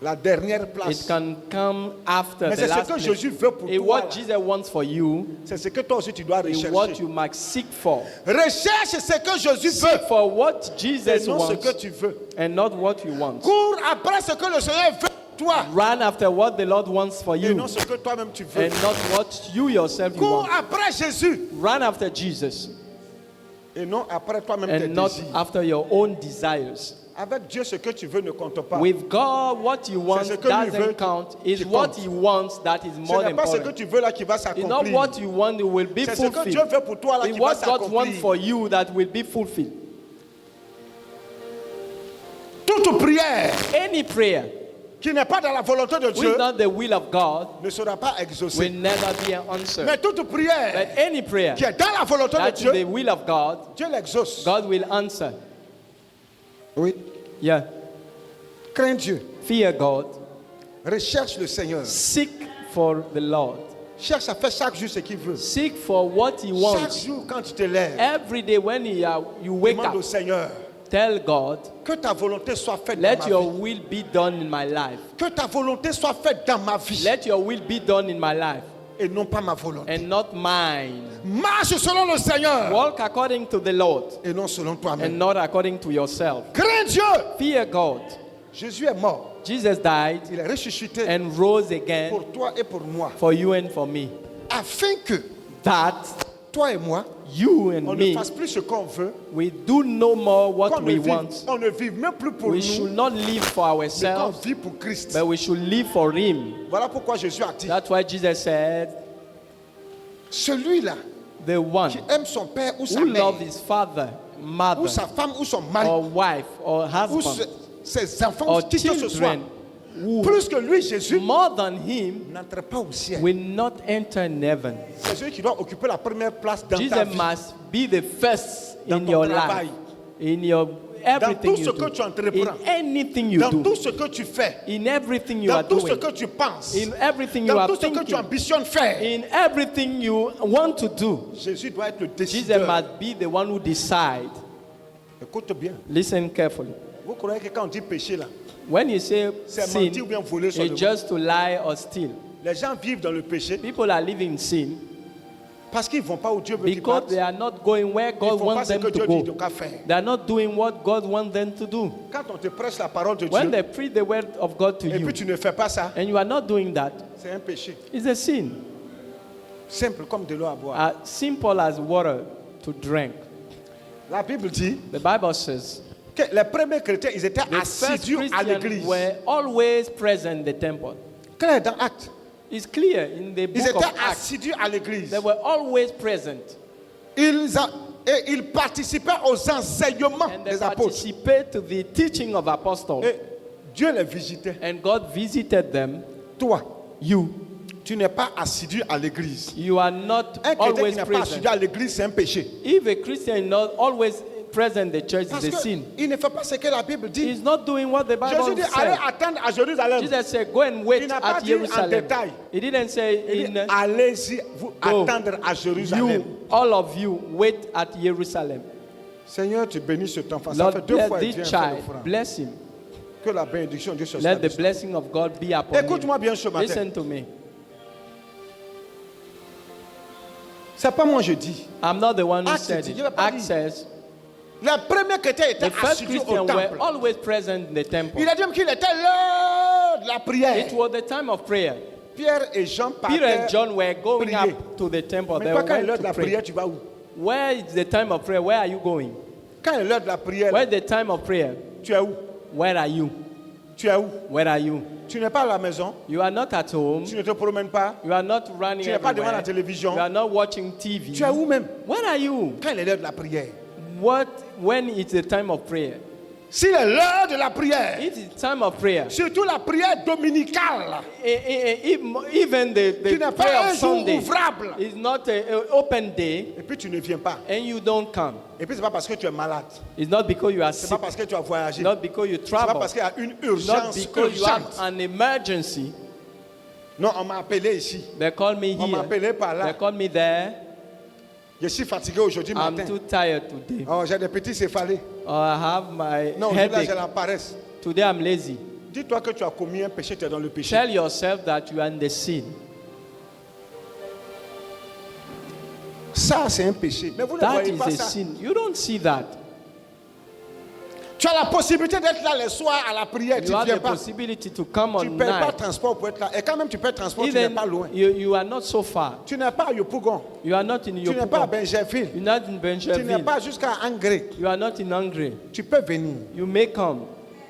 la dernière It place. can come after Mais the c'est ce last que place. Jésus veut pour And toi. what là. Jesus wants for you C'est ce que toi aussi tu dois is what rechercher. you must seek for. Recherche ce que Jésus Seek veut for what et Jesus non ce wants que tu veux. and not what you want. Cours après ce que le Seigneur veut pour toi Run after what the Lord wants for et you non ce que toi-même tu veux. and not what you yourself you Cours want. après Jésus Run after Jesus et non après toi-même tes and not désirs. after your own desires. Avec Dieu, ce que tu veux ne compte pas. With God, what you want ce que lui veut doesn't count. It's qui what compte. He wants that is Ce more n'est pas ce que important. tu veux là qui va It's not s'accomplir. what you want that will be C'est ce que Dieu fulfilled. veut pour toi là It's qui va what God wants for s'accomplir. you that will be fulfilled. Toute prière Any prayer qui n'est pas dans la volonté de which Dieu is not the will of God ne sera pas will exaucée. never be answered. Mais toute prière But any prayer qui est dans la volonté de that is the Dieu, will of God, Dieu l'exauce. God will answer. Oui. Yeah. Crains Dieu. Fear God. Recherche le Seigneur. Seek for the Lord. Cherche à faire chaque jour ce qu'il veut. Seek for what He Chaque wants. jour quand tu te lèves, Every day when you wake demande au up, Seigneur tell God, que ta volonté soit faite dans let ma your vie. will be done in my life. Que ta volonté soit faite dans ma vie. Let your will be done in my life. et non pas ma volonté. and not mine. Marche selon le Seigneur Walk according to the Lord et non selon toi-même. and not according to yourself. Crains Dieu. Fear God. Jésus est mort. Jesus died Il est ressuscité and rose again pour toi et pour moi. for you and for me. Afin que That toi et moi, you and on ne me, fasse plus ce qu'on veut. we do no more what Qu'on ne we vive, want. on ne vive même plus pour We nous, should not live for mais qu'on ourselves, vit pour Christ. but we should live for Him. Voilà pourquoi Jésus a dit, That's why Jesus said, celui-là the one qui aime son père ou sa who mère, loves his father, ou mother, sa femme ou son mari, or wife, or ou husband, ses enfants, or ou qui que ce soit, children, who plus que lui, Jésus, more than him n'entre pas au ciel. will not enter in heaven. C'est celui qui doit occuper la première place dans ta Jesus vie. must be the first Dans in ton your travail. life, in your Dans everything tout ce you que do, tu entreprends. in anything you Dans do, tout ce que tu fais, in everything you are dans tout ce doing, que tu penses, in everything you dans are tout ce que tu thinking, ambitionnes faire, in everything you want to do, Jésus doit être le Jesus décideur. must be the one who decides. Écoute bien. Listen carefully. Vous croyez que quand on dit péché là, When you say c'est sin, mentir ou bien voler sur le it's monde. just to lie or steal. Les gens vivent dans le péché People are living in sin parce qu'ils ne vont pas où Dieu veut qu'ils because partent. they are not going where Ils God ne font pas wants ce them que to Dieu dit go. de qu'à faire. They are not doing what God wants them to do. Quand on te prêche la parole de When Dieu they preach the word of God to et you puis tu ne fais pas ça, and you are not doing that, c'est un péché. it's a sin. Simple comme de l'eau à boire. As simple as water to drink. La Bible dit The Bible says que les premiers chrétiens, ils étaient the first assidus à Christians l'église. were always present in the temple. Clair dans Actes. It's clear in the Ils book of étaient Acts. assidus à l'église. They were always present Et ils participaient aux enseignements and they des apôtres. participate to the teaching of apostles. Et Dieu les visitait. And God visited them. Toi, You tu n'es pas assidu à l'église. You are not Un chrétien always qui n'est pas assidu present. à l'église, c'est un péché. If a Christian is not always present in the church, Parce it's a sin. qu'il ne fait pas ce que la Bible dit. He's not doing what the Jésus Bible dit, allez says. attendre à Jérusalem. Jesus said, go and wait Il n'a pas at dit en Jerusalem. détail. He didn't say Il dit, in allez-y, vous Go. attendre à Jérusalem. you, all of you, wait at Jerusalem. Seigneur, tu bénis cet enfant. Ça Lord, fait 2 bless fois qu'il this vient faire child. l'offrande. Bless him. Que la bénédiction de Dieu soit Let sur the lui. blessing of God be upon him. Écoute-moi bien ce matin. Listen to me. C'est pas moi je dis. I'm not the one who Acts said dit, it. il va pas Acts dire. says Les premiers chrétiens étaient the first assidus au Christians were temple. always present in the temple. Il a dit même qu'il était l'heure de la prière. It was the time of prayer. Pierre et Jean Peter partaient and John were going prier. up to the temple. Mais They toi, quand il est l'heure went de to la prière, pray. tu vas où? Where is the time of prayer? Where are you going? Quand il est l'heure de la prière, Where is the time of prayer? tu es où? Where are you? Tu es où? Where are you? Tu n'es pas à la maison, You are not at home. tu ne te promènes pas, You are not running tu n'es pas devant la everywhere. télévision. You are not watching TV. Tu es où même? Where are you? Quand il est l'heure de la prière. When it's the time of prayer? S'il est l'heure de la prière, It is time of prayer. surtout la prière dominicale, Even the qui n'est prayer pas un of jour Sunday ouvrable, is not an open day, et puis tu ne viens pas. and you don't come. Et puis c'est pas parce que tu es malade, It's not because you are c'est sick. pas parce que tu as voyagé, Not because you c'est pas travel. parce qu'il y a une Not urgence because you have urgente. an emergency. Non, on m'a appelé ici. They call me On m'a here. appelé par They là. call me there. Je suis fatigué aujourd'hui I'm matin. too tired today. Oh, j'ai des petits céphalées. I have my Non, là, headache. j'ai la paresse. Today I'm lazy. Dis-toi que tu as commis un péché, tu es dans le péché. Tell yourself that you are in the sin. Ça, c'est un péché. Mais vous ne That voyez is pas a ça. sin. You don't see that. Tu as la possibilité d'être là les soirs à la prière, tu You ne have viens the pas. possibility to come Tu on ne payes pas night. transport pour être là. Et quand même tu payes transport, tu n'es Even pas loin. you are not so far. Tu n'es pas à Yopougon. You are not in Tu n'es pas à Yopougon. Benjerville. You're not in Tu n'es Bencherville. pas jusqu'à Angré. You are not in Hungary. Tu peux venir. You may come.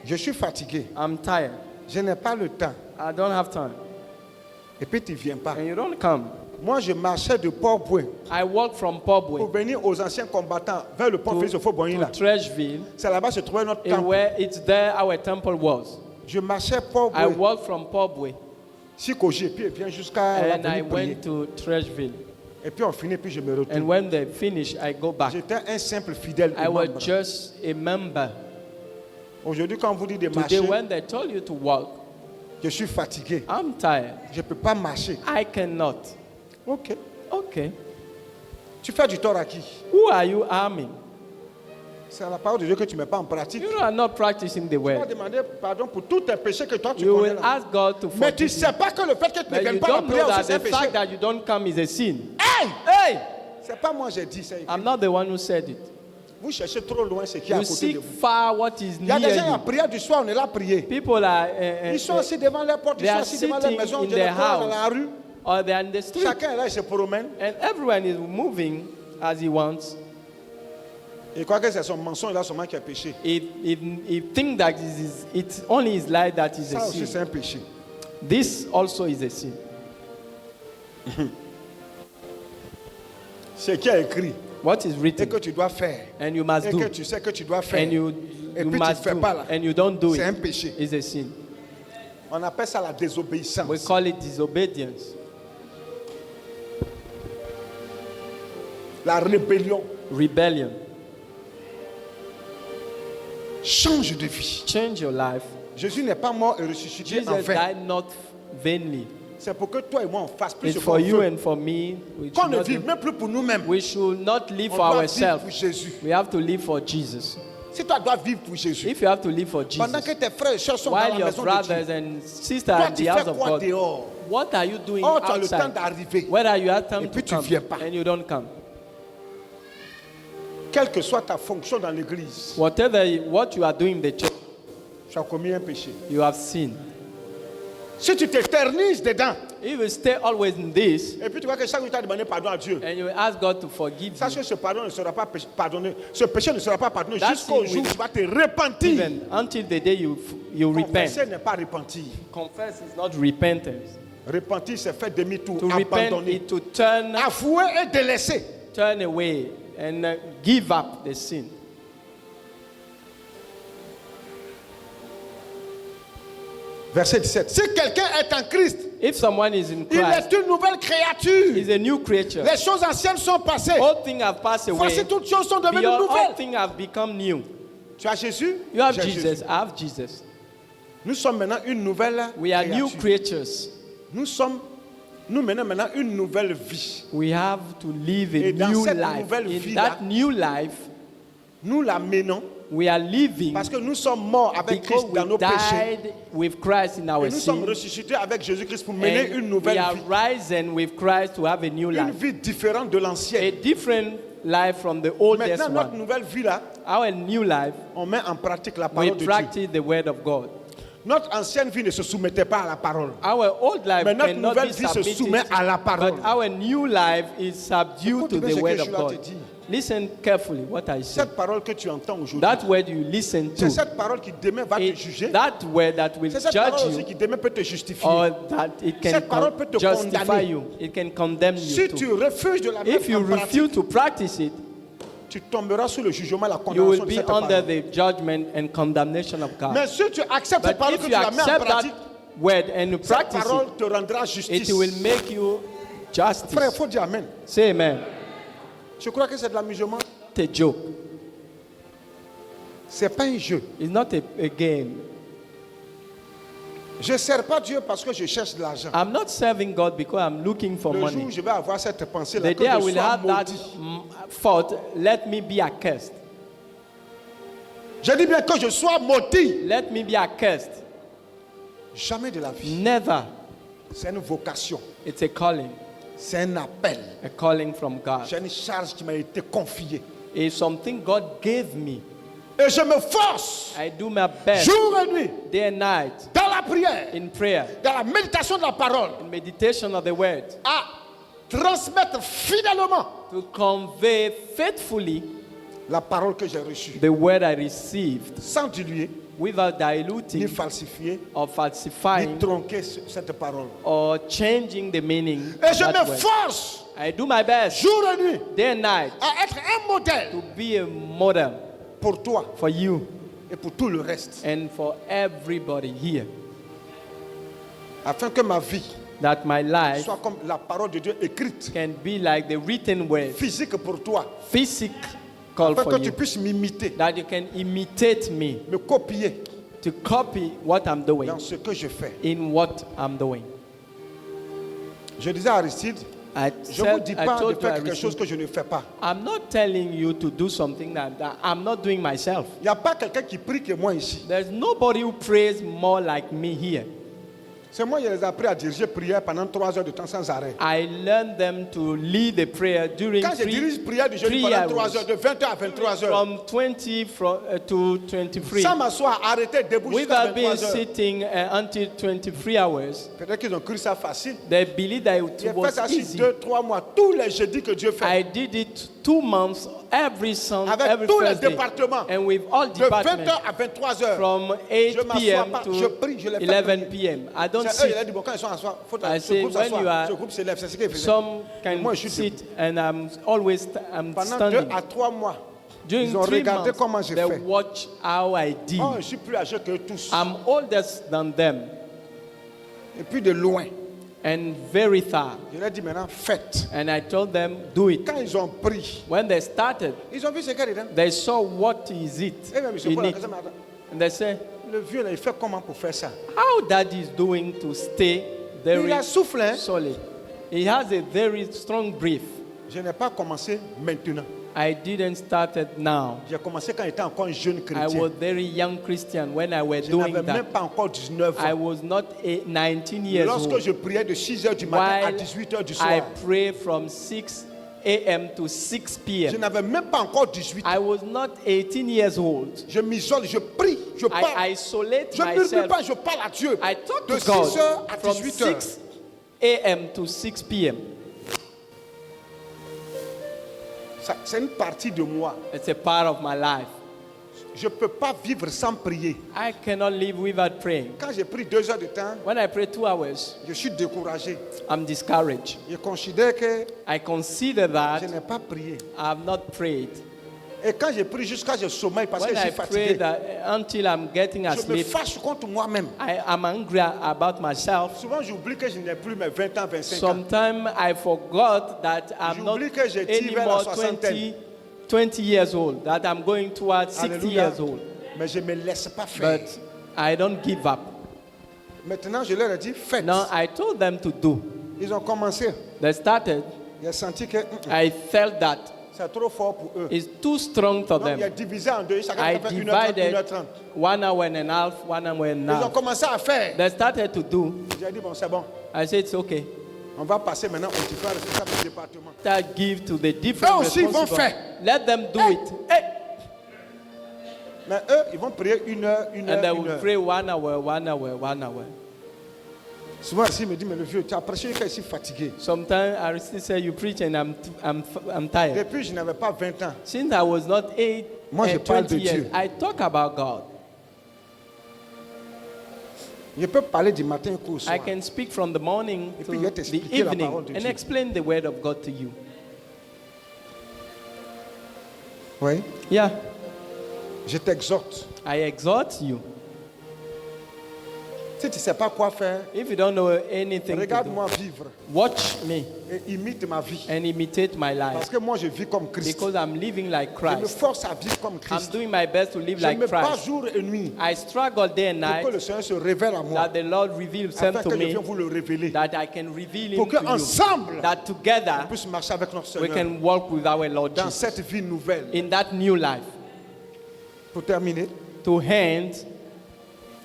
Je suis fatigué. I'm tired. Je n'ai pas le temps. I don't have time. Et puis tu ne viens pas. And you don't come. Moi, je marchais de Port-Bouin I walk from pour Pobwe venir aux anciens combattants vers le pont Félix Fauboigny to là. Trashville, C'est là-bas que se trouvait notre and temple. where it's there our temple was. Je marchais I Port-Bouin, walked from Pobwe Sikoji, et puis il vient jusqu'à la and I venue prier. went to Trashville. Et puis on finit, puis je me And retourne. when they finish, I go back. J'étais un simple fidèle. I was membre. just a member. Aujourd'hui, quand on vous dit de Today, marcher, when they told you to walk, je suis fatigué. I'm tired. Je ne peux pas marcher. I cannot. Ok. Okay. Tu fais du tort à qui? Who are you harming? C'est la parole de Dieu que tu ne mets pas en pratique. You are not practicing the Tu vas word. demander pardon pour tous tes péchés que toi tu You connais. will là. ask God to Mais tu ne forgive you. sais pas que le fait que tu ne But viennes you pas à la don't know prière aussi, that c'est un the péché. fact that you don't come is a sin. Hey! Hey! C'est pas moi j'ai dit ça. I'm not the one who said it. Vous cherchez trop loin ce qui est à You côté de seek vous. far what is Il y a des gens à la near you. prière du soir, on est là à prier. People are Ils sont assis devant les portes, ils they sont are assis devant les sitting maisons, in Dieu their les croise dans house. la rue. or they're in the street. Chacun est là, il se promène. And everyone is moving as he wants. Il croit que c'est son mensonge là seulement qui a péché. He think that it's only his life that is a Ça aussi c'est sin. un péché. This also is a sin. Ce qui est écrit What is et written que tu dois faire and you must et do que tu sais que tu dois faire and you et puis tu ne must fais do pas là, and you don't do c'est un it péché. is a sin. On appelle ça la désobéissance. We call it disobedience, La rébellion. rebellion. Change de vie. Change your life. Jésus n'est pas mort et ressuscité Jesus en vain. died not vainly. C'est pour que toi et moi on fasse plus It's ce for qu'on you veut. and for me. Qu'on ne vive même plus pour nous-mêmes. We should not live On for doit vivre ourselves. pour Jésus. We have to live for Jesus. Si toi dois vivre pour Jésus, If you have to live for pendant Jesus, que tes frères et sœurs sont dans while la your maison de brothers Dieu, and sisters toi are in tu the house fais of quoi God, dehors? what are you doing Oh, tu as le temps outside? d'arriver. Where are you at Et time puis to tu come viens pas. and you don't come? Quelle que soit ta fonction dans l'église, What you are doing in the church, tu as commis un péché. you have sinned. Si tu t'éternises dedans, If you stay always in this et puis tu vois que chaque jour tu as demandé pardon à Dieu, and you ask God to forgive sache you, que ce pardon ne sera pas pardonné. Ce péché ne sera pas pardonné That jusqu'au sin jour où will- tu vas te repentir. even until the day you Confesser repent. n'est pas repentir. Confess is not repentance. Repentir, c'est faire demi-tour, To repent abandonner. is to turn Avouer et délaisser. away and give up the sin. Verset 17. Si quelqu'un est en Christ, If someone is in il Christ, est une nouvelle créature. is a new creature. Les choses anciennes sont passées. All things have passed away. Voici toutes choses sont devenues Beyond, all nouvelles. things have become new. Tu as Jésus? You have J'ai Jesus. Jésus. I have Jesus. Nous sommes maintenant une nouvelle We are new créature. creatures. Nous menons maintenant une nouvelle vie. We have to live a Et dans new cette life. nouvelle In vie-là, that new life, Nous la menons we are living parce que nous sommes morts avec because Christ dans we nos péchés. died with Christ in our Et nous sommes sin. ressuscités avec Jésus-Christ pour mener une And we nouvelle are vie. rising with Christ to have a new Une life. vie différente de A l'ancienne. different life from the oldest Maintenant, notre one. nouvelle vie-là, Our new life, on met en pratique la we parole de Dieu. practice the word of God. Notre ancienne vie ne se soumettait pas à la parole. Our old life Mais notre cannot nouvelle be vie se submitted, soumet à la parole. but our new life is subdued Écoute to bien the ce que word je of suis là te God. dire. Listen carefully what I say. Cette parole que tu entends aujourd'hui, That word you listen c'est to, cette parole qui demain va te it, juger. that word that will C'est cette parole judge aussi you, qui demain peut te justifier. or that it can Cette parole peut te justify condamner. you, it can condemn Si you tu too. refuses de la If mettre you en pratique, refuse to practice it, tu tomberas sous le jugement, la you condamnation will de be cette under parole. the judgment and condemnation of God. Mais si tu acceptes cette But parole if que tu you la mets en accept pratique, that word and you cette practice parole te rendra it, justice. it will make you Frère, il justice. faut dire Amen. Say amen. Je crois que c'est de l'amusement. It's a joke. C'est pas un jeu. It's not a game. Je ne sers pas Dieu parce que je cherche de l'argent. I'm not serving God because I'm looking for Le jour money. où je vais avoir cette pensée-là, The que day I je will sois have that maudit. thought, let me be accursed. Je dis bien que je sois maudit. Let me be accursed. Jamais de la vie. Never. C'est une vocation. It's a calling. C'est un appel. A calling from God. J'ai une charge qui m'a été confiée. It's something God gave me. Et je me force, I do my best jour et nuit, day and night dans la prière, in prayer, dans la méditation de la parole, in meditation of the word, à transmettre fidèlement to convey faithfully la parole que j'ai reçue, the word I received sans diluer, without ni diluting falsifier, or ni falsifying tronquer cette parole. or changing the meaning Et of je that me word. force, I do my best jour et nuit, day and night à être un modèle to be a model pour toi for you et pour tout le reste, and for everybody here, afin que ma vie that my life soit comme la parole de Dieu écrite, can be like the written word, physique pour toi, physical afin for que tu you, puisses m'imiter, that you can imitate me, me copier to copy what I'm doing dans ce que je fais. in what I'm doing. Je disais à Aristide, Je ne vous dis pas de told you faire I quelque chose received. que je ne fais pas. I'm not telling you to do something that I'm not doing myself. Il n'y a pas quelqu'un qui prie que moi ici. There's nobody who prays more like me here. C'est moi qui les ai appris à diriger prière pendant 3 heures de temps sans arrêt. I learned them to lead the prayer during Quand je dirige prière du jeudi pendant 3 heures, de 20 heures à 23 heures, from 20 to 23. sans m'asseoir, arrêter debout jusqu'à Without being 23 heures. sitting until 23 hours, Peut-être qu'ils ont cru ça facile. they believed that it J'ai fait was ça sur easy. 2-3 mois, tous les jeudis que Dieu fait. I did it 2 months, every Sunday, Avec every tous les Thursday, départements. and with all De 20 departments, heures à 23 heures. from 8 Je m'assois p.m. pas, to je prie, je les fais 11 prier. p.m. I don't C'est eux, il a sit. dit, bon, quand ils sont assois, faut I ce say groupe when you s'asseoir, are, ce groupe s'élève, c'est ce qu'ils faisaient. some Moi, can je suis sit, and I'm always I'm Pendant 2 standing. à 3 mois, During ils ont 3 regardé comment months, j'ai they fait. watch how I did. Oh, je suis plus âgé que tous. I'm older than them Et puis de loin, and very thorough. je leur ai dit maintenant, faites. And I told them, do it. Quand ils ont pris, When they started, ils ont vu ce qu'il y a dedans. they saw what is it Eh bien, monsieur in Paul, it. And they said, le vieux, là, il fait comment pour faire ça? how daddy is doing to stay Il very a soufflé. Hein? solid. He has a very strong brief. Je n'ai pas commencé maintenant. I didn't start it now. J'ai commencé quand j'étais encore un jeune I chrétien. was very young Christian when I was Je doing n'avais même that. pas encore 19 I ans. was not 19 years Lorsque old. je priais de 6 heures du matin à While 18 heures du I soir, pray from 6 a.m. to 6 je p.m. n'avais même pas encore 18 ans. I was not 18 years old. Je m'isole, je prie, je parle. I isolate Je ne murmure myself. pas, je parle à Dieu. I talk De to 6 heures God à from 18 heures. 6 a.m. to 6 p.m. C'est une partie de moi. It's a part of my life. Je ne peux pas vivre sans prier. I cannot live without praying. Quand j'ai pris 2 heures de temps, When I pray 2 hours, je suis découragé. I'm discouraged. Je considère que I consider je that n'ai pas prié. I have not prayed. Et quand j'ai pris jusqu'à je sommeille parce que When je I suis pray fatigué, that until I'm getting je me asleep, fâche contre moi-même. I am angry about myself. Souvent, j'oublie que je n'ai plus mes 20 ans, 25 ans. Sometimes I forgot that I'm not J'oublie que je tire vers la anymore soixantaine. 20 years old, that I'm going towards 60 Alléluia. years old. Mais je ne me laisse pas faire. But I don't give up. Maintenant, je leur ai dit, faites. Now I told them to do. Ils ont commencé. They started. J'ai senti que I felt that c'est trop fort pour eux. it's too strong for Donc, il a them. divisé en deux. Chacun I a fait 1h30, divided 1h30. 1 hour and a half, 1 hour and Ils a ont half. commencé à faire. They started to do. J'ai dit, bon, c'est bon. I said it's okay. On va passer maintenant aux différents responsables du département. That give to the different Eux aussi, ils vont responsible. faire. Let them do Hey. it. Hey. Mais eux, ils vont prier 1 heure, 1 And heure, they 1 will heure. pray 1 hour, 1 hour, 1 hour. Souvent, ici, il me dit, mais le vieux, tu as prêché quand je suis fatigué. Sometimes I still say you preach and I'm tired. Depuis, je n'avais pas 20 ans. Since I was not 8 Moi, je and parle 20 de years, Dieu. I talk about God. Je peux parler du matin qu'au soir. I can speak from the morning Et to puis, il va the t'expliquer la evening parole de and Dieu. explain the word of God to you. Oui. Yeah, Je t'exhorte. I exhort you. Si tu ne sais pas quoi faire, If you don't know anything to do, regarde-moi vivre watch me et imite ma vie. and imitate my Parce life que moi, je vis comme Christ. because I'm living like Je me Christ. force à vivre comme I'm Christ. doing my best to live Je like me bats Christ. jour et nuit I struggle day and pour que night le Seigneur se révèle à moi. that the Lord reveal Afin himself que to je me, vienne vous le révéler. that I can reveal Pour him to you, qu'ensemble, that together on puisse marcher avec notre we Seigneur can walk with our Lord dans Jesus cette vie nouvelle. in that new life. Pour terminer, To hand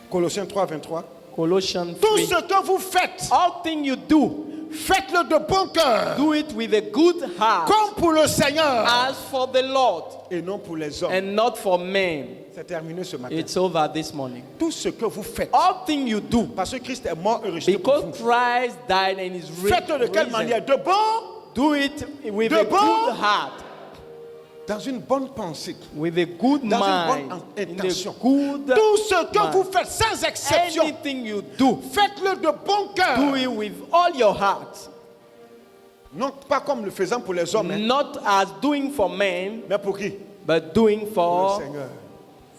Colossiens 3, 23. Colossians Tout 3. ce que vous faites, All things you do, faites-le de bon cœur, do it with a good heart, comme pour le Seigneur as for the Lord et non pour les hommes. and not for men. C'est terminé ce matin. It's over this morning. Tout ce que vous faites, All things you do, parce que Christ est mort et ressuscité pour because vous. Christ died and is Faites-le de quelle risen, manière? De bon, do it with De a bon good heart, dans une bonne pensée. with a good Dans une mind, bonne in intention. a good Tout ce que mind. vous faites, sans exception, Anything you do, faites-le de bon do cœur. it with all your heart. Non pas comme le faisant pour les hommes, hein, Not as doing for men, mais pour qui? but doing Pour for le Seigneur.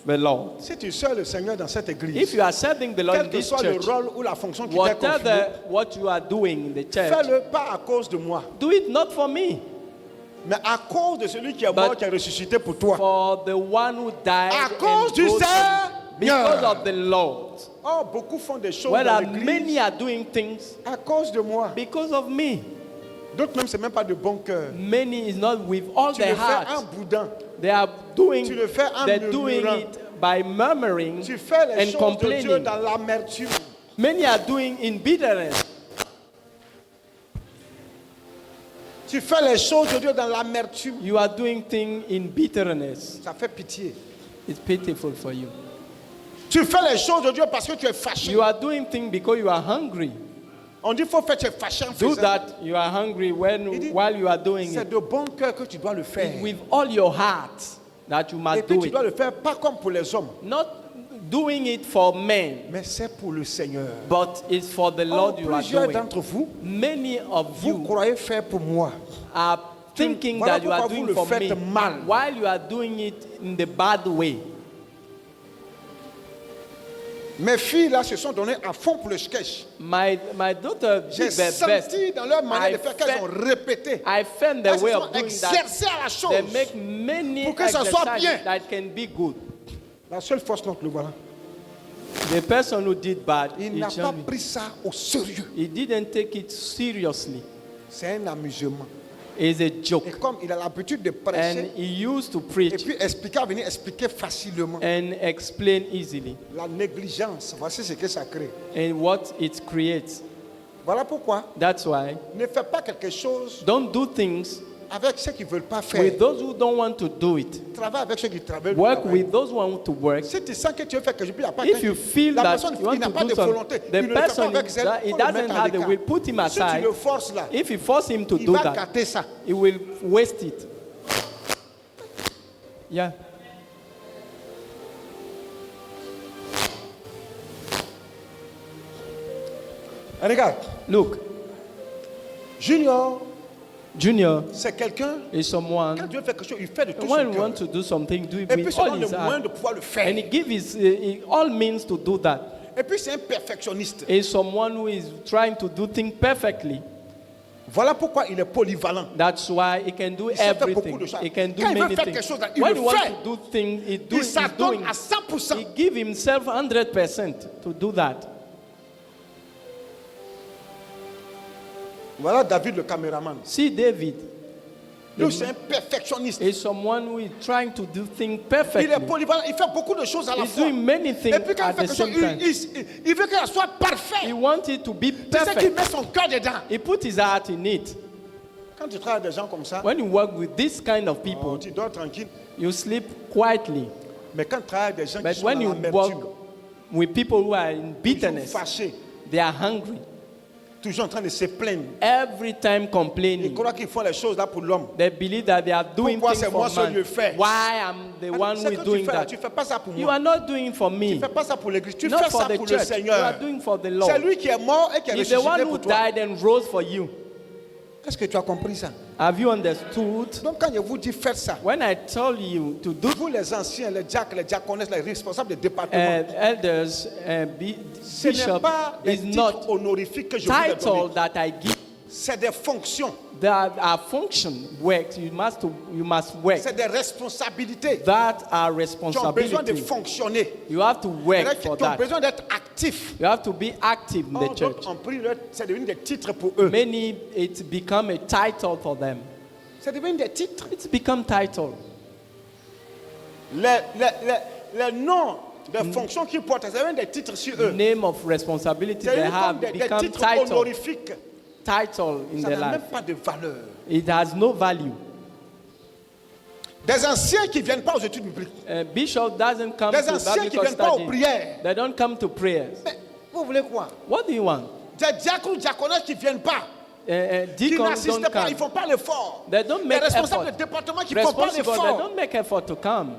the Lord. Si tu sers le Seigneur dans cette If église, you are serving the Lord quel in que this soit le church, rôle ou la fonction qui t'est confiée, whatever what you are doing in the church, fais-le pas à cause de moi, do it not for me, mais à cause de celui qui est mort, But qui est ressuscité pour toi. for the one who died À and cause du rose Seigneur. because of the Lord. Oh, beaucoup font des choses Whereas dans many l'église are doing things à cause de moi. because of me. D'autres même, c'est même pas de bon cœur. Many is not with all Tu their le fais en heart. boudant. They are doing, Tu le fais en they're doing murmurant. it by murmuring Tu fais les and choses de Dieu complaining. dans l'amertume. Many are doing in bitterness. Tu fais les choses de Dieu dans l'amertume. You are doing things in bitterness. Ça fait pitié. It's pitiful for you. Tu fais les choses de Dieu parce que tu es fâché. You are doing things because you are hungry. On dit qu'il faut faire, tu es fâché en Do faisant. that. You are hungry Il dit, while you are doing C'est it. de bon cœur que tu dois le faire. With all your heart that you Et must puis do tu it. dois le faire pas comme pour les hommes, Not doing it for men, mais c'est pour le Seigneur. but it's for the Or, Lord you are plusieurs doing. d'entre vous, Many of vous you croyez faire pour moi. are thinking Voilà that you are pourquoi vous doing le for faites me mal. while you are doing it in the bad way. Mes filles là se sont données à fond pour le sketch. My daughter J'ai did their best. senti dans leur manière de faire qu'elles felt- ont répété. I found the Elles se way sont of doing that. exercées à la chose. They make many Pour que ça soit exercises bien. that can be good. La seule force, donc, le voilà. The person who did bad, Il n'a pas pris ça au sérieux. he didn't take it seriously. C'est un amusement. It's a joke. Et comme il a l'habitude de And prêcher, he used to et preach puis expliquer, venir expliquer facilement. and explain easily. La négligence, voici ce que ça crée. And what it creates. Voilà pourquoi That's why ne fais pas quelque chose don't do things avec ceux qui ne veulent pas faire. with those who don't want to do it. Travaille avec ceux qui travaillent. Work with those who want to work. Si tu sens que tu veux faire quelque chose, il n'y a pas If you feel la that personne you qui want n'a to pas do de something, volonté, the il ne le fait pas person avec zèle, that he faut le doesn't mettre à have the l'écart. will, put him Si tu aside. le forces là, If you force him to il do va that, gâter ça. he will waste it. Yeah. Regarde, Look, Junior, Junior c'est quelqu'un, is someone. quand Dieu fait quelque chose, il fait de tout When son he cœur. wants to do something, do it Et puis, with c'est all dans le his moyen heart. de pouvoir le faire. And he gives all means to do that. Et puis, c'est un perfectionniste. Is someone who is trying to do things perfectly. Voilà pourquoi il est polyvalent. That's why he can do Il sait faire beaucoup everything. de choses. He can do Quand il veut many faire things. quelque chose, il When le he wants fait. to do things, Il s'adonne doing. à 100%. He give himself 100% to do that. Voilà David le caméraman. See David Lui, c'est un perfectionniste. is someone who is trying to do things Il perfectly. est polyvalent. Il fait beaucoup de choses à la He's fois. doing many things Et puis quand at il fait the quelque same chose, time. il veut qu'elle soit He parfaite. wants it to be C'est ce qu'il perfect. met son cœur dedans. He put his heart in it. Quand tu travailles avec des gens comme ça, When you work with this kind of oh, people, tu dors tranquille. you sleep quietly. Mais quand tu travailles avec des gens But qui sont when dans you l'amertume, work with people who are in toujours bitterness, fâchés, they are hungry, toujours en train de se plaindre, every time ils complaining. croient qu'ils font les choses là pour l'homme. They believe that they are doing Pourquoi things c'est moi for seul man. le fais? Why I'm the one Ce who que is tu doing fais là, that? tu ne fais pas ça pour You moi. are not doing for Tu me, ne fais pas ça pour l'église. Tu not fais for ça the pour le church. You Seigneur. are doing for the C'est Lord. lui qui est mort et qui est He's the one ressuscité who pour toi. died and rose for you. Est-ce que tu as compris ça? Have you understood? Donc quand je vous dis faites ça, When I tell you to do vous les anciens, les diacres, les diaconesses, les responsables des départements, elders, ce n'est bishop pas des is titres not honorifiques que je vous ai title donnés. that I give. C'est des fonctions, There are function works you must work. c'est des responsabilités That are qui ont besoin de responsibility. fonctionner. You have to work Qui for ont that. besoin d'être actifs. You have to be active in Or, the church. d'autres ont pris c'est devenu des titres pour eux. Many, it's become a title for them. C'est devenu des titres. It's become title. Les noms des fonctions qu'ils portent, c'est devenu des titres sur eux. Name of responsibility C'est they devenu have comme des become titres title. honorifiques. Title in Ça their n'a même life. pas de valeur. It has no value. Des anciens qui ne viennent pas aux études bibliques. A bishop doesn't come Des to anciens qui ne biblical viennent pas aux study. prières. They don't come to prayers. Mais vous voulez quoi? What do you want? Des diacres ou diaconesses qui ne viennent pas, qui Deacons n'assistent don't pas, ils ne come. font pas l'effort. They don't Les make responsables effort. de département qui ne font pas Responsible, they l'effort. don't make effort to come.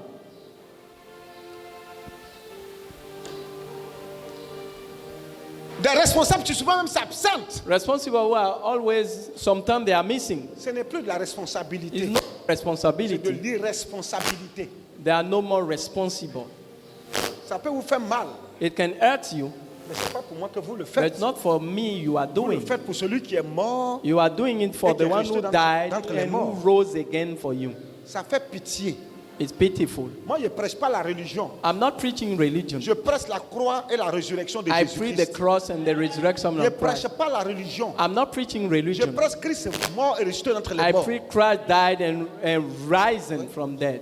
Des responsables qui souvent même s'absentent. Responsible who are always, sometimes they are missing. Ce n'est plus de la It's responsabilité, not c'est de responsibility. l'irresponsabilité. They are no more responsible. Ça peut vous faire mal, It can hurt you, mais ce n'est pas pour moi que vous le but faites. it's not for me you are Vous le doing. faites pour celui qui est mort. You are doing it for Et qui the est one resté who d'entre- died d'entre les and who morts. rose again for you. Ça fait pitié. It's pitiful. Moi, je ne prêche pas la religion. I'm not preaching religion. Je prêche la croix et la résurrection de I preach the Jésus-Christ. cross and the resurrection Je ne of prêche Christ. pas la religion. I'm not preaching Je religion. prêche Christ est mort et ressuscité d'entre les I morts. preach Christ died and risen from dead.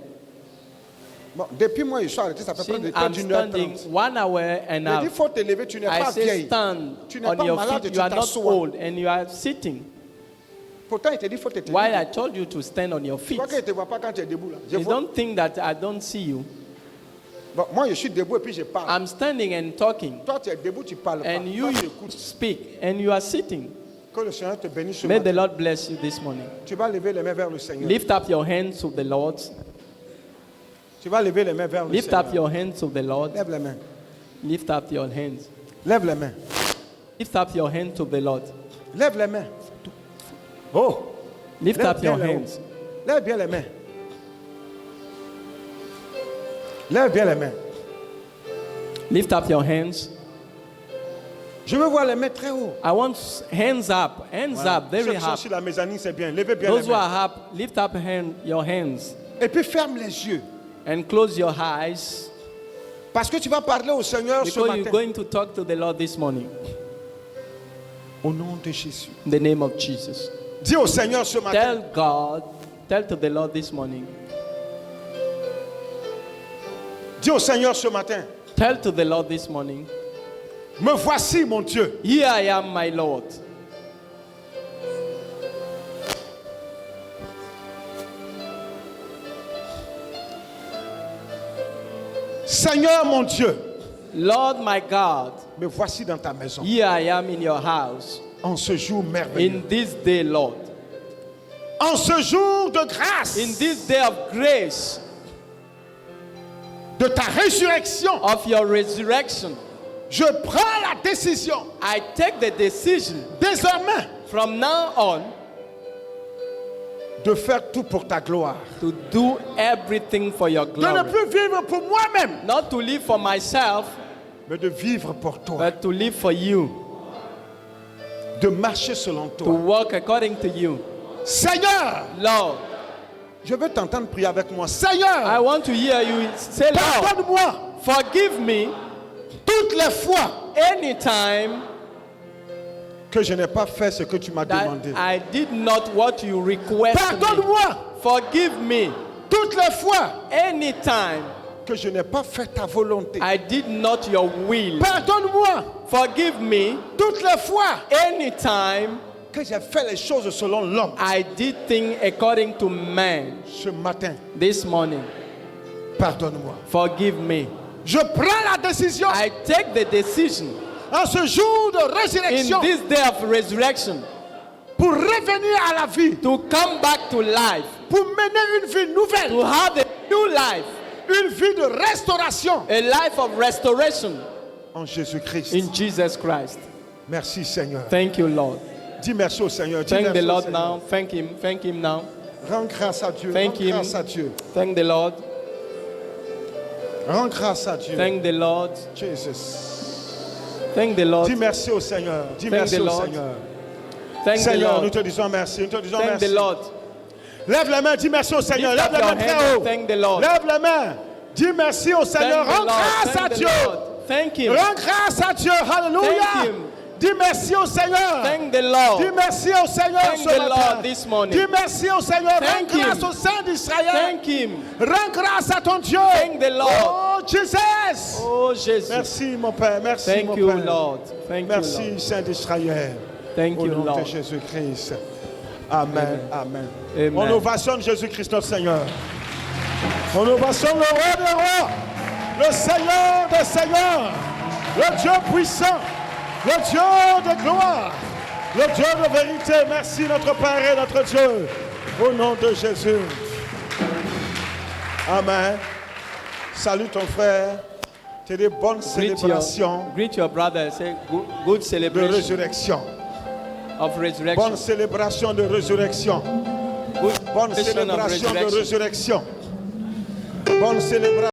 Bon, depuis moi, je suis arrêté, ça fait près Since de I'm d'une heure standing 30. 1 hour and Il a dit, il half. faut te lever, tu n'es I pas say vieille. stand Tu n'es on pas your malade et feet. tu You are not t'assois. old and you are sitting. Pourtant, il te dit, il faut te tenir. While I told you to stand on your Je feet. crois qu'il ne te voit pas quand tu es debout là. Je You vois. don't think that I don't see you. Bon, moi, je suis debout et puis je parle. I'm standing and talking. Toi, tu es debout, tu parles pas. And you Toi, tu écoutes. speak and you are sitting. Que le Seigneur te bénisse ce May the matin. Lord bless you this morning. Tu vas lever les mains vers le Seigneur. Lift up your hands to the Lord. Tu vas lever les mains vers le Lift Seigneur. up your hands to the Lord. Lève les mains. Lift up your hands. Lève les mains. Lift up your hands to the Lord. Lève les mains. Oh. Lift Lève up your bien les hands. mains. Lève bien les mains. Lève bien les mains. Lift up your hands. Je veux voir les mains très haut. I want hands up. Hands up, Ceux very qui sont up. sur la mezzanine, c'est bien. Levez bien Those les who mains. are up, lift up your hands Et puis ferme les yeux. and close your eyes Parce que tu vas parler au Seigneur ce because you're matin. going to talk to the Lord this morning. Au nom de Jésus. In the name of Jesus. Dis au Seigneur ce matin. Tell God, tell to the Lord this morning. Dis au Seigneur ce matin. Tell to the Lord this morning. Me voici, mon Dieu. Here I am, my Lord. Seigneur, mon Dieu. Lord, my God, Me voici dans ta maison. here I am in your house. En ce jour merveilleux. In this day, Lord. En ce jour de grâce. In this day of grace, De ta résurrection. of your resurrection, Je prends la décision. I take the decision Désormais. from now on De faire tout pour ta gloire. to do everything for your De ne glory. plus vivre pour moi-même. Not to live for myself, Mais de vivre pour toi. but to live for you. De marcher selon To toi. walk according to you. Seigneur. Lord, Je veux t'entendre prier avec moi. I Seigneur. want to hear you say, Lord, Pardonne-moi. forgive me Toutes les fois anytime que je n'ai pas fait ce que tu m'as that demandé. I did not what you request me. Pardonne-moi Forgive me toutes les fois anytime que je n'ai pas fait ta volonté. I did not your will. Pardonne-moi Forgive me toutes les fois anytime que j'ai fait les choses selon l'homme. I did things according to man. Ce matin, This morning, pardonne-moi. forgive me. Je prends la décision I take the decision en ce jour de in résurrection this day of resurrection pour revenir à la vie, to come back to life, pour mener une vie to nouvelle, have a new life, une vie de restauration a life of restoration en Jésus-Christ. in Jesus Christ. Merci Seigneur. Thank you, Lord. Dis merci au Seigneur. Dis Thank the merci au Lord Seigneur. now. Thank Him now. Rends grâce à Dieu. Thank Rends him. grâce à Dieu. Thank the Lord. Rends grâce à Dieu. Thank the Lord. Jesus. Thank the Lord. Dis merci au Seigneur. Dis Thank merci the au Lord. Seigneur. Thank the Seigneur, nous Lord. te disons merci. Nous te disons Thank merci. the Lord. Lève la main, dis merci au Seigneur. Lift Lève up la your main très hand haut. and thank the Lord. Lève la main. Dis merci au Seigneur. Thank the Rends Lord. grâce à Thank the Dieu. Lord. Thank Him. Rends grâce à Dieu. Alléluia. Thank him. Dis merci au Seigneur. Thank the Lord. Dis merci au Seigneur Thank ce the matin. Lord this morning. Dis merci au Seigneur. Thank Rends grâce him. au Saint d'Israël. Thank Him. Rends grâce à ton Dieu. Thank the Lord. Oh, Jesus. Oh, Jesus. Merci, mon Père. Merci, Thank mon you, Père. Lord. Thank you, Merci, Lord. Saint d'Israël. Thank Au you, nom de Lord. Jésus-Christ. Amen. Amen. Amen. On ovationne Jésus-Christ notre Seigneur. On ovationne le roi des rois, le Seigneur des seigneurs, le Dieu puissant, le Dieu de gloire, le Dieu de vérité. Merci notre Père et notre Dieu. Au nom de Jésus. Amen. Salut ton frère. C'est des bonnes célébrations Greet your brother. Say good de celebration résurrection. of resurrection. Bonne célébration de résurrection. Good Bonne celebration of célébration de resurrection. résurrection. Bonne célébration.